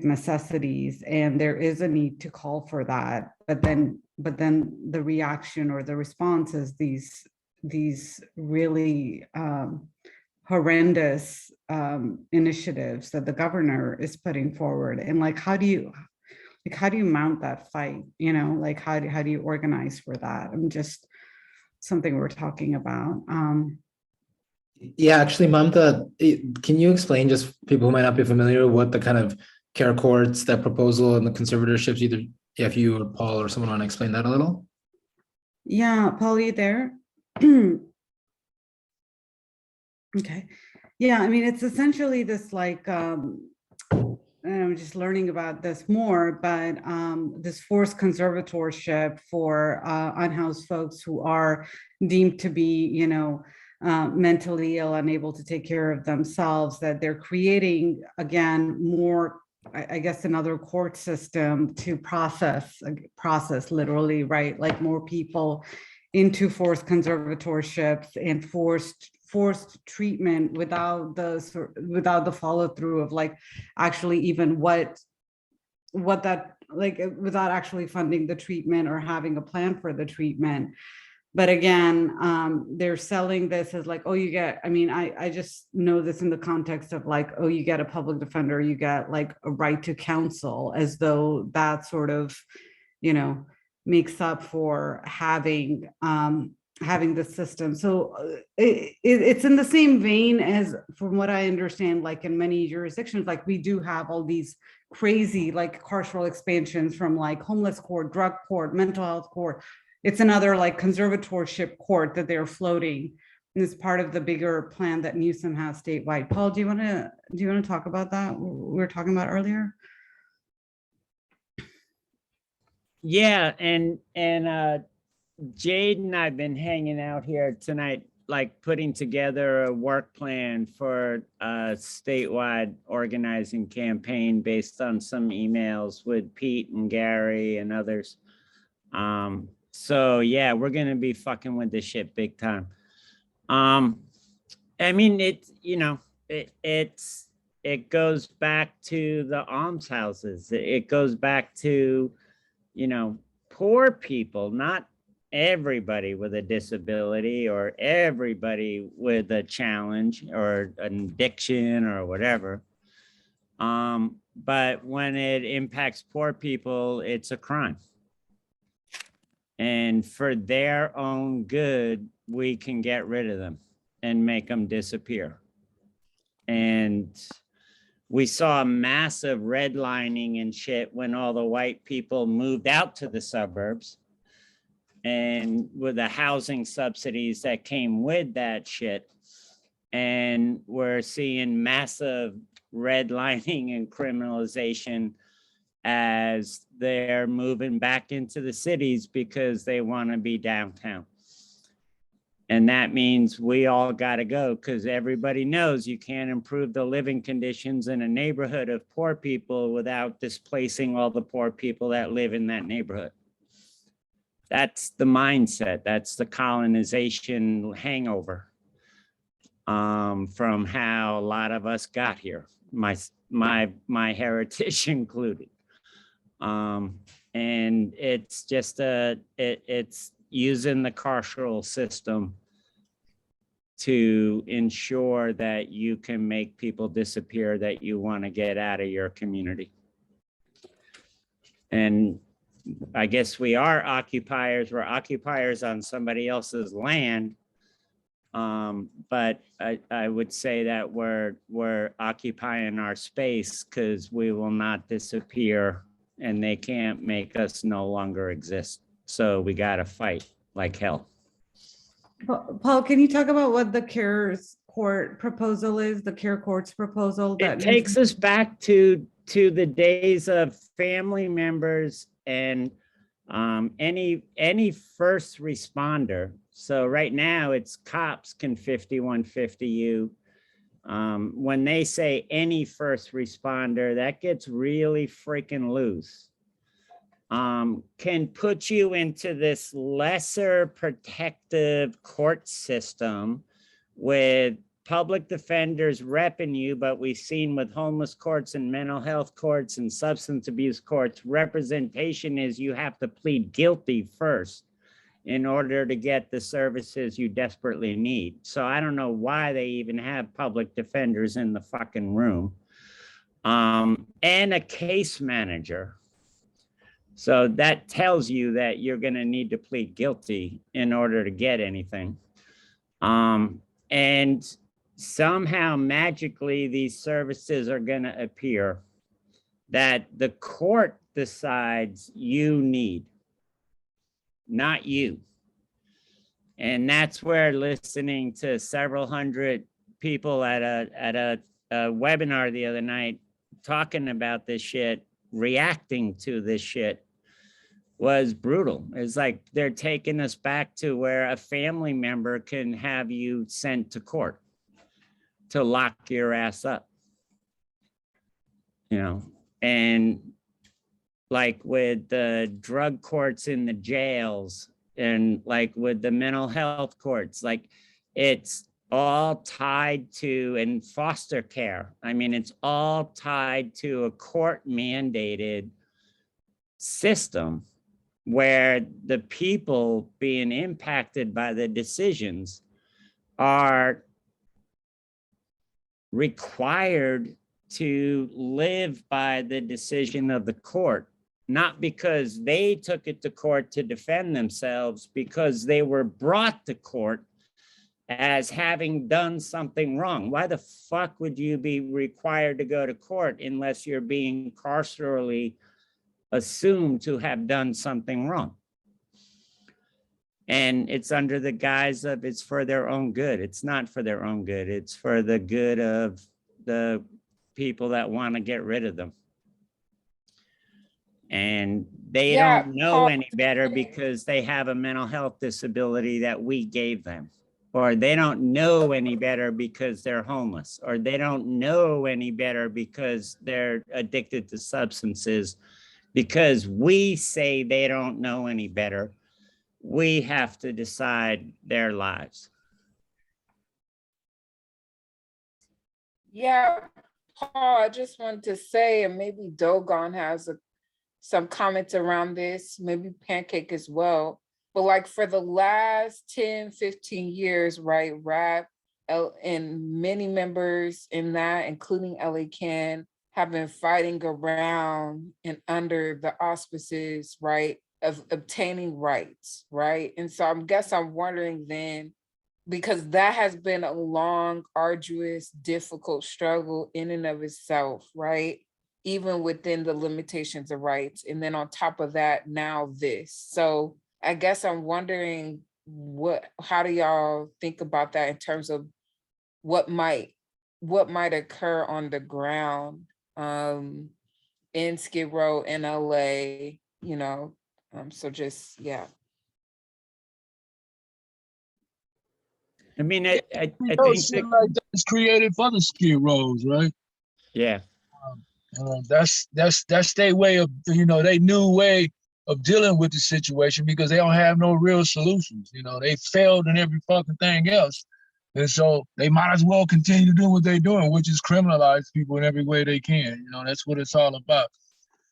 necessities, and there is a need to call for that, but then the reaction or the response is these really horrendous initiatives that the governor is putting forward. And like, how do you mount that fight, you know, like how do you organize for that? I'm just something we're talking about. Yeah, actually, Mamta, can you explain, just people who might not be familiar, what the kind of care courts, that proposal and the conservatorships, either if you or Paul or someone want to explain that a little? Yeah, Paul, are you there? Okay. Yeah, I mean, it's essentially this like, I'm just learning about this more, but this forced conservatorship for unhoused folks who are deemed to be, you know, mentally ill, unable to take care of themselves, that they're creating, again, more, I guess, another court system to process literally, right? Like more people into forced conservatorships and forced treatment without the follow through of like actually even what that, like, without actually funding the treatment or having a plan for the treatment. But again, they're selling this as like, oh, you get, I mean, I just know this in the context of like, oh, you get a public defender, you get like a right to counsel, as though that sort of, you know, makes up for having the system. So it's in the same vein as, from what I understand, like in many jurisdictions, like we do have all these crazy like carceral expansions from like homeless court, drug court, mental health court. It's another like conservatorship court that they're floating, and it's part of the bigger plan that Newsom has statewide. Paul, do you want to talk about that we were talking about earlier? Yeah, and Jade and I've been hanging out here tonight, like putting together a work plan for a statewide organizing campaign based on some emails with Pete and Gary and others. So yeah, we're gonna be fucking with this shit big time. I mean, it, you know, it goes back to the almshouses. It goes back to, you know, poor people, not everybody with a disability or everybody with a challenge or an addiction or whatever. But when it impacts poor people, it's a crime. And for their own good, we can get rid of them and make them disappear. And we saw massive redlining and shit when all the white people moved out to the suburbs, and with the housing subsidies that came with that shit. And we're seeing massive redlining and criminalization as they're moving back into the cities because they want to be downtown. And that means we all got to go, because everybody knows you can't improve the living conditions in a neighborhood of poor people without displacing all the poor people that live in that neighborhood. That's the mindset. That's the colonization hangover from how a lot of us got here, my heritage included. And it's just it's using the carceral system to ensure that you can make people disappear that you want to get out of your community. And I guess we are occupiers. We're occupiers on somebody else's land. But I would say that we're occupying our space because we will not disappear, and they can't make us no longer exist. So we got to fight like hell. Paul, can you talk about what the CARES court proposal is, the care court's proposal? It takes us back to the days of family members and any first responder. So right now it's cops can 5150 you. When they say any first responder, that gets really freaking loose. Can put you into this lesser protective court system with public defenders repping you, but we've seen with homeless courts and mental health courts and substance abuse courts, representation is you have to plead guilty first in order to get the services you desperately need. So I don't know why they even have public defenders in the fucking room. And a case manager. So that tells you that you're gonna need to plead guilty in order to get anything. And somehow magically these services are gonna appear that the court decides you need, not you. And that's where listening to several hundred people at a webinar the other night talking about this shit, reacting to this shit, was brutal. It's like they're taking us back to where a family member can have you sent to court to lock your ass up, you know. And like with the drug courts in the jails and like with the mental health courts, like it's all tied to, and foster care, I mean, it's all tied to a court mandated system where the people being impacted by the decisions are required to live by the decision of the court, not because they took it to court to defend themselves, because they were brought to court as having done something wrong. Why the fuck would you be required to go to court unless you're being carcerally assumed to have done something wrong? And it's under the guise of it's for their own good. It's not for their own good. It's for the good of the people that want to get rid of them. And they don't know any better because they have a mental health disability that we gave them. Or they don't know any better because they're homeless. Or they don't know any better because they're addicted to substances. Because we say they don't know any better, we have to decide their lives. Yeah, Paul, I just wanted to say, and maybe Dogon has some comments around this, maybe Pancake as well. But like for the last 10, 15 years, right, RAP and many members in that, including LA Can, have been fighting around and under the auspices, right, of obtaining rights, right? And so I'm wondering then, because that has been a long, arduous, difficult struggle in and of itself, right? Even within the limitations of rights. And then on top of that, now this. So I guess I'm wondering how do y'all think about that in terms of what might occur on the ground in Skid Row, in LA, you know? So just, yeah. I mean, I think shit like that's created for the Skid Rows, right? Yeah. That's their way of, you know, they new way of dealing with the situation because they don't have no real solutions. You know, they failed in every fucking thing else. And so they might as well continue to do what they're doing, which is criminalize people in every way they can. You know, that's what it's all about.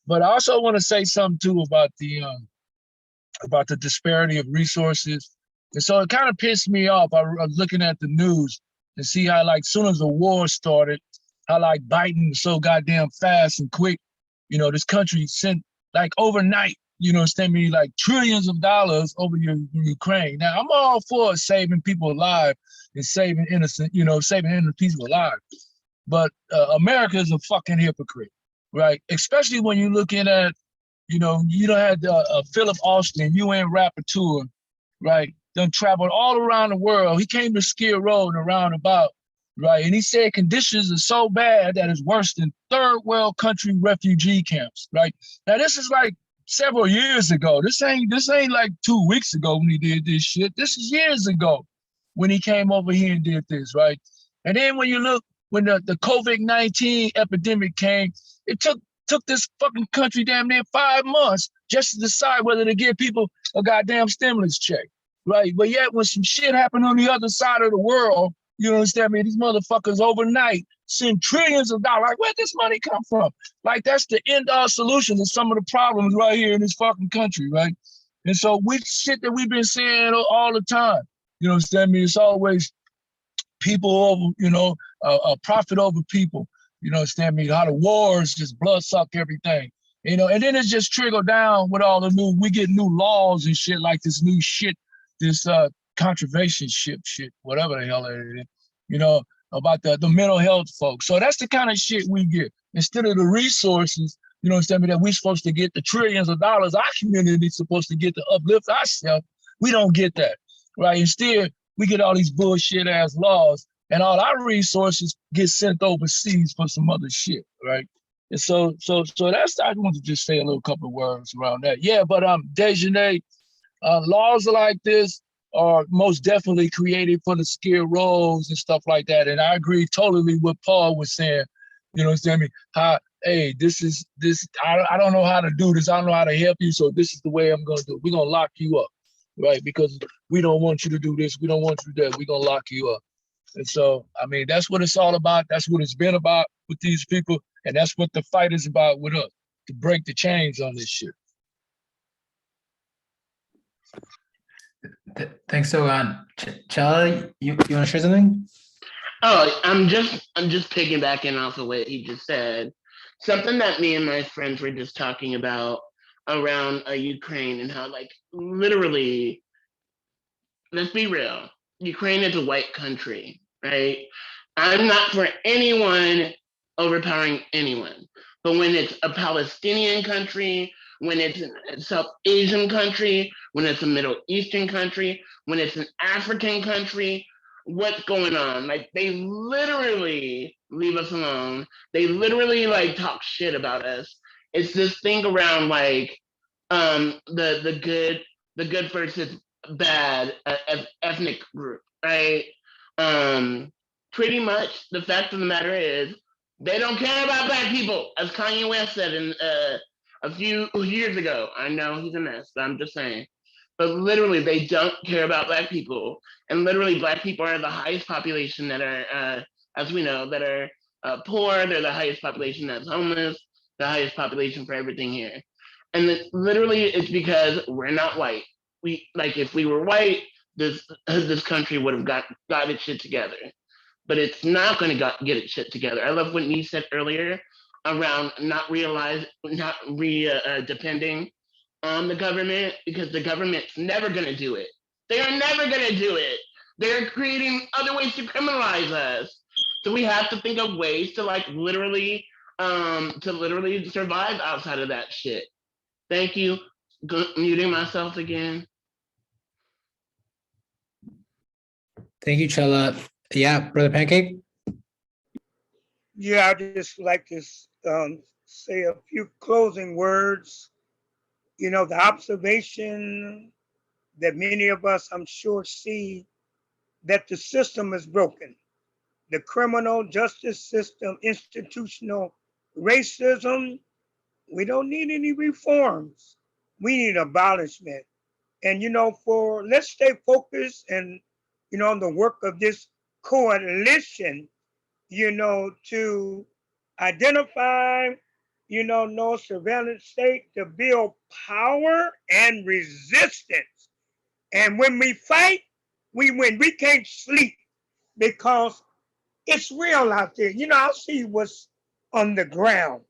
But I also want to say something too about the disparity of resources. And so it kind of pissed me off. I was looking at the news and see how, like, soon as the war started, how like Biden was so goddamn fast and quick. You know, this country sent like overnight, you know, send me like trillions of dollars over Ukraine. Now I'm all for saving people alive and saving innocent people alive. But America is a fucking hypocrite, right? Especially when you're looking at, you know, you don't have Philip Austin, UN Rapporteur, right? Done traveled all around the world. He came to Skid Row and around about right? And he said conditions are so bad that it's worse than third world country refugee camps, right? Now this is like several years ago. This ain't like 2 weeks ago when he did this shit. This is years ago when he came over here and did this, right? And then when you look, when the COVID-19 epidemic came, it took this fucking country damn near 5 months just to decide whether to give people a goddamn stimulus check, right? But yet when some shit happened on the other side of the world, you understand me? These motherfuckers overnight send trillions of dollars. Like, where'd this money come from? Like, that's the end all solution to some of the problems right here in this fucking country, right? And so we shit that we've been saying all the time. You understand me? It's always people over, profit over people. You understand me? How the wars just blood suck everything. And then it's just trickled down with all the we get new laws and shit like this new shit, this conservation shit, whatever the hell it is, about the mental health folks. So that's the kind of shit we get. Instead of the resources, understand me, that we're supposed to get the trillions of dollars our community's supposed to get to uplift ourselves, we don't get that, right? Instead, we get all these bullshit ass laws and all our resources get sent overseas for some other shit, right? And so that's, I want to just say a little couple of words around that. Yeah, but Dejanay, laws like this are most definitely created for the skid rows and stuff like that. And I agree totally with Paul was saying, understand me? Hey, I don't know how to do this. I don't know how to help you. So this is the way I'm going to do it. We're going to lock you up, right? Because we don't want you to do this. We don't want you to do that. We're going to lock you up. And so, I mean, that's what it's all about. That's what it's been about with these people. And that's what the fight is about with us, to break the chains on this shit. Thanks so Charlie, you want to share something? Oh, I'm just piggybacking off of what he just said. Something that me and my friends were just talking about around Ukraine and how, like, literally, let's be real, Ukraine is a white country, right? I'm not for anyone overpowering anyone, but when it's a Palestinian country, when it's a South Asian country, when it's a Middle Eastern country, when it's an African country, what's going on? Like, they literally leave us alone. They literally like talk shit about us. It's this thing around like the good versus bad ethnic group, right? Pretty much the fact of the matter is they don't care about black people, as Kanye West said in a few years ago. I know he's a mess, but I'm just saying. But literally, they don't care about black people. And literally, black people are the highest population that are, as we know, that are poor. They're the highest population that's homeless, the highest population for everything here. And literally, it's because we're not white. If we were white, this country would have got its shit together. But it's not going to get its shit together. I love what Nee said earlier around not depending on the government, because the government's never going to do it. They are never going to do it. They're creating other ways to criminalize us. So we have to think of ways to literally survive outside of that shit. Thank you. Muting myself again. Thank you, Chella. Yeah, Brother Pancake? Yeah, I'd just like to say a few closing words. The observation that many of us, I'm sure, see that the system is broken. The criminal justice system, institutional racism, we don't need any reforms. We need abolishment. And, let's stay focused and, on the work of this coalition, to identify, no surveillance state, to build power and resistance. And when we fight, we win. We can't sleep because it's real out there. I'll see what's on the ground.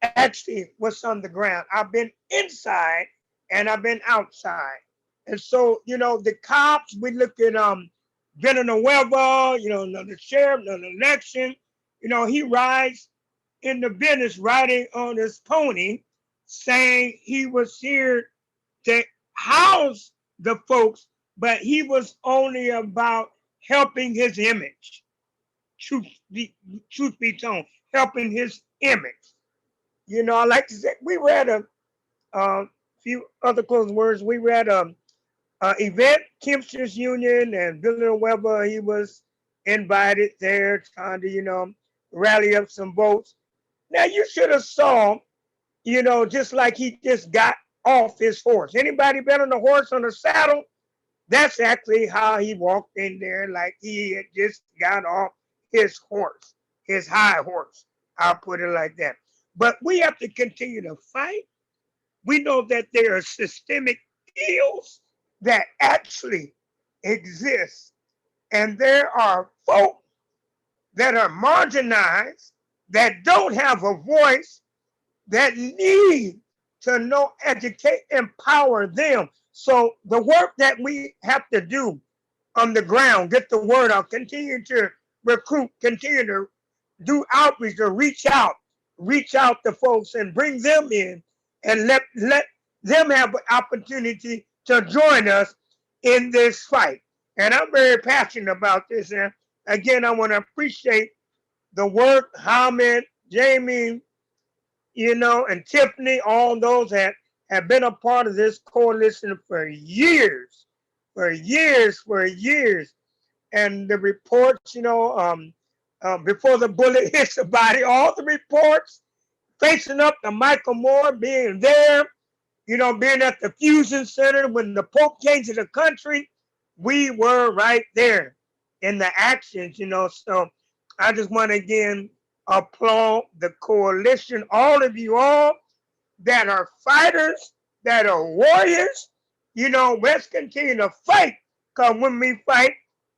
Actually, what's on the ground. I've been inside and I've been outside. And so, the cops, we look at Villanueva, the sheriff, the election, he rides in the business riding on his pony, saying he was here to house the folks, but he was only about helping his image. truth be told, helping his image. You know, I like to say, we read a few other closing words. We read event, Kempster's Union and Villanueva. He was invited there trying to, rally up some votes. Now you should have saw, just like he just got off his horse. Anybody been on a horse on a saddle? That's actually how he walked in there, like he had just got off his horse, his high horse. I'll put it like that. But we have to continue to fight. We know that there are systemic ills that actually exist. And there are folk that are marginalized, that don't have a voice, that need to know, educate, empower them. So the work that we have to do on the ground, get the word out, continue to recruit, continue to do outreach, to reach out to folks and bring them in and let them have an opportunity to join us in this fight. And I'm very passionate about this. And again, I want to appreciate the work, Hamid, Jamie, and Tiffany, all those that have been a part of this coalition for years. And the reports, before the bullet hits the body, all the reports, facing up to Michael Moore, being there, being at the Fusion Center when the Pope came to the country, we were right there in the actions, So I just want to again applaud the coalition, all of you all that are fighters, that are warriors. Let's continue to fight, because when we fight,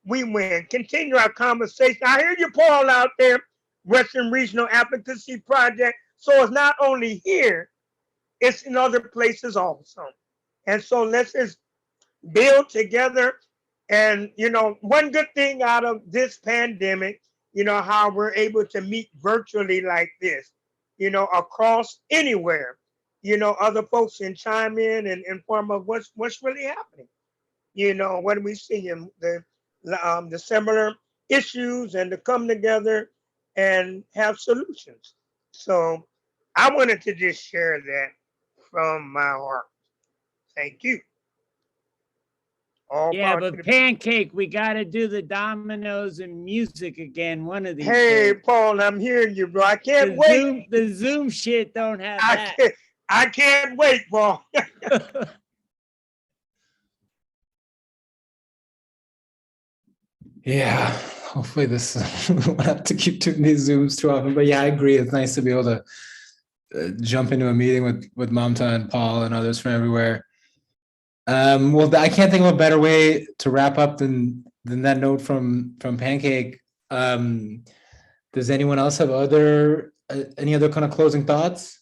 we win. Continue our conversation. I hear you, Paul, out there, Western Regional Advocacy Project. So it's not only here, it's in other places also. And so let's just build together. And, one good thing out of this pandemic, how we're able to meet virtually like this, across anywhere, other folks can chime in and inform of what's really happening. What do we see in the similar issues, and to come together and have solutions. So I wanted to just share that from my heart. Thank you. All Yeah, power to but the- Pancake, we got to do the dominoes and music again one of these Hey, days. Paul, I'm hearing you, bro. I can't wait. The Zoom shit don't have that. I can't wait, Paul. Yeah, hopefully this we'll have to keep doing these Zooms too often. But yeah, I agree. It's nice to be able to jump into a meeting with Mamta and Paul and others from everywhere. Well, I can't think of a better way to wrap up than that note from Pancake. Does anyone else have any other kind of closing thoughts?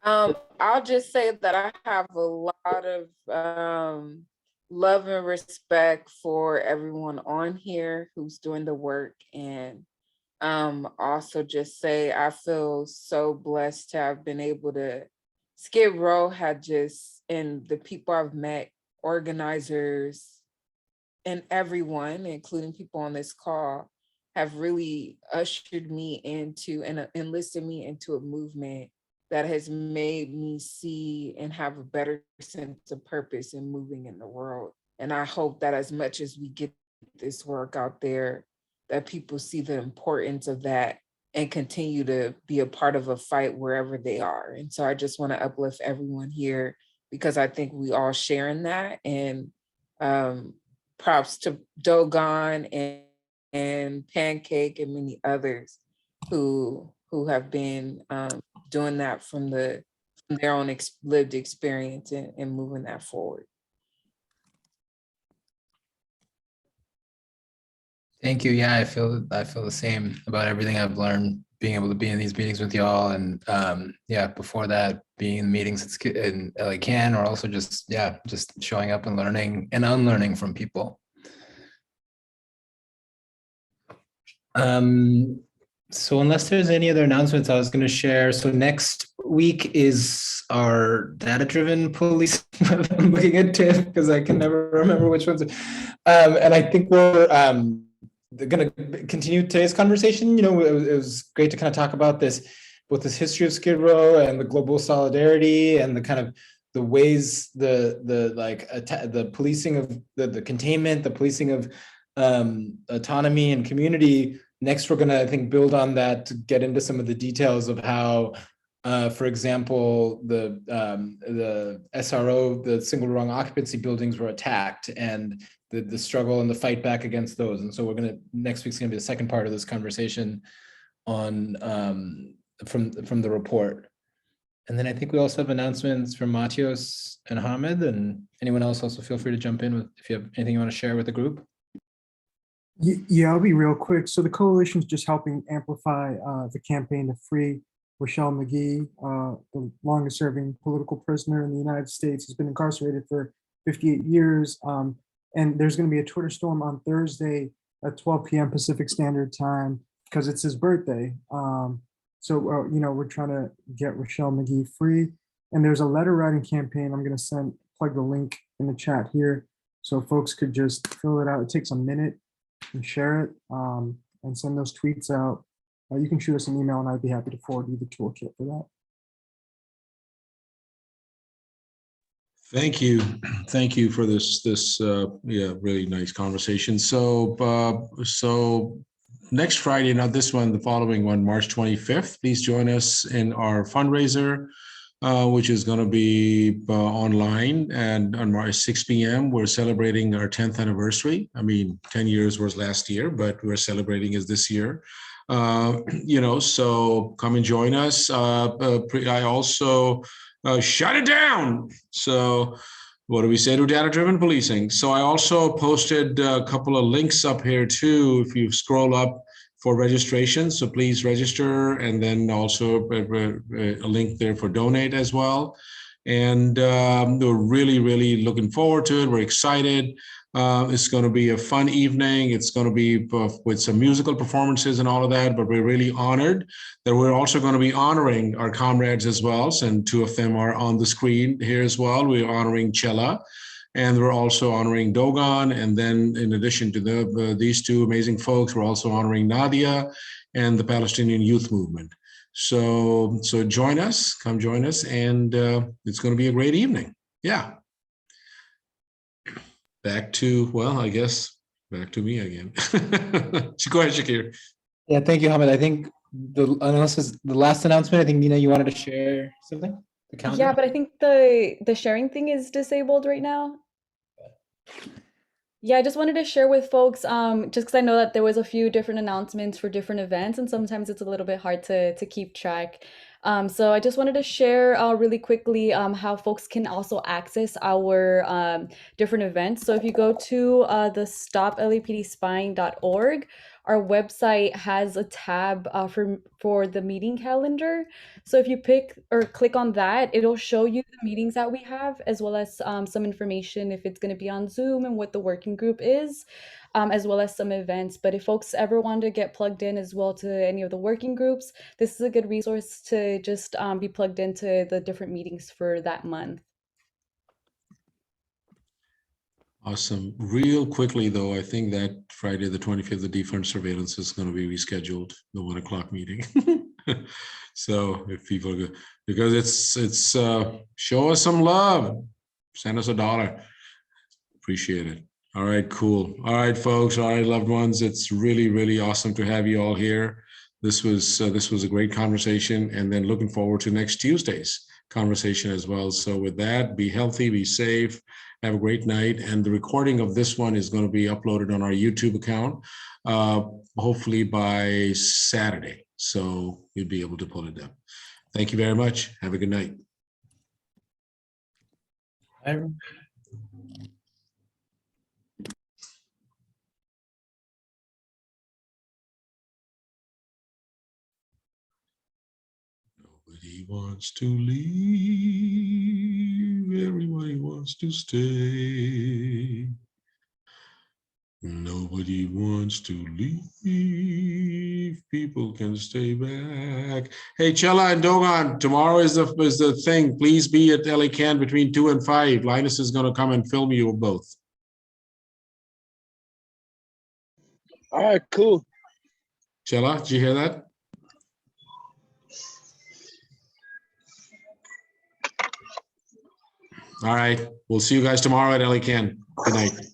I'll just say that I have a lot of love and respect for everyone on here who's doing the work, and also just say I feel so blessed to have been able to. Skid Row had just, and the people I've met, organizers, and everyone, including people on this call, have really ushered me into and enlisted me into a movement that has made me see and have a better sense of purpose in moving in the world. And I hope that as much as we get this work out there, that people see the importance of that and continue to be a part of a fight wherever they are. And so I just want to uplift everyone here, because I think we all share in that. And props to Dogon and Pancake and many others who have been doing that from their own lived experience and moving that forward. Thank you. Yeah, I feel the same about everything I've learned being able to be in these meetings with y'all, and yeah, before that, being in meetings in LA Can, or also just showing up and learning and unlearning from people. So unless there's any other announcements, I was going to share. So next week is our data-driven police. I'm looking at Tiff because I can never remember which ones. And I think we're going to continue today's conversation. You know, it was great to kind of talk about this, both this history of Skid Row and the global solidarity and the kind of the ways the policing of the containment, the policing of autonomy and community. Next, we're going to, I think, build on that to get into some of the details of how, for example, the SRO, the single rung occupancy buildings were attacked, and the struggle and the fight back against those. And so next week's going to be the second part of this conversation on from the report. And then I think we also have announcements from Matios and Hamid, and anyone else also feel free to jump in if you have anything you want to share with the group. Yeah, I'll be real quick. So the coalition's just helping amplify the campaign to free Rochelle McGee, the longest serving political prisoner in the United States. Has been incarcerated for 58 years. And there's going to be a Twitter storm on Thursday at 12 p.m. Pacific Standard Time because it's his birthday. So, you know, we're trying to get Rochelle McGee free. And there's a letter writing campaign. I'm going to plug the link in the chat here so folks could just fill it out. It takes a minute and share it and send those tweets out. You can shoot us an email and I'd be happy to forward you the toolkit for that. Thank you for this really nice conversation. So next Friday, not this one, the following one, March 25th, please join us in our fundraiser, which is going to be online, and on March 6 p.m. we're celebrating our 10th anniversary. I mean, 10 years was last year, but we're celebrating is this year. You know, so come and join us. I also shut it down. So what do we say to data-driven policing? So I also posted a couple of links up here too, if you scroll up for registration. So please register, and then also a link there for donate as well. And we're really, really looking forward to it. We're excited. It's going to be a fun evening. It's going to be with some musical performances and all of that, but we're really honored that we're also going to be honoring our comrades as well. And two of them are on the screen here as well. We're honoring Chella, and we're also honoring Dogon. And then in addition to these two amazing folks, we're also honoring Nadia and the Palestinian Youth Movement. So join us, come join us, and it's going to be a great evening. Yeah. Back to, well, I guess back to me again. Go ahead, Shakir. Yeah, thank you, Hamid. I think the last announcement, I think, Nina, you wanted to share something? The calendar? Yeah, but I think the sharing thing is disabled right now. Yeah, I just wanted to share with folks, just because I know that there was a few different announcements for different events, and sometimes it's a little bit hard to keep track. So I just wanted to share really quickly how folks can also access our different events. So if you go to the stoplapdspying.org, our website has a tab for the meeting calendar. So if you pick or click on that, it'll show you the meetings that we have, as well as some information if it's going to be on Zoom and what the working group is, as well as some events. But if folks ever want to get plugged in as well to any of the working groups, this is a good resource to just be plugged into the different meetings for that month. Awesome. Real quickly, though, I think that Friday, the 25th, the defund surveillance is going to be rescheduled, the 1 o'clock meeting. So if people go, because it's show us some love, send us $1. Appreciate it. All right, cool. All right, folks. All right, loved ones. It's really, really awesome to have you all here. This was a great conversation, and then looking forward to next Tuesday's conversation as well. So with that, be healthy, be safe. Have a great night. And the recording of this one is going to be uploaded on our YouTube account, hopefully by Saturday. So you'll be able to pull it up. Thank you very much. Have a good night. Bye. Nobody wants to leave. Everybody wants to stay. Nobody wants to leave people can stay back. Hey, Chella and Dogon, tomorrow is the thing. Please be at LA Can between 2 and 5. Linus is going to come and film you both. All right, cool. Chella, did you hear that? All right. We'll see you guys tomorrow at LA Can. Good night.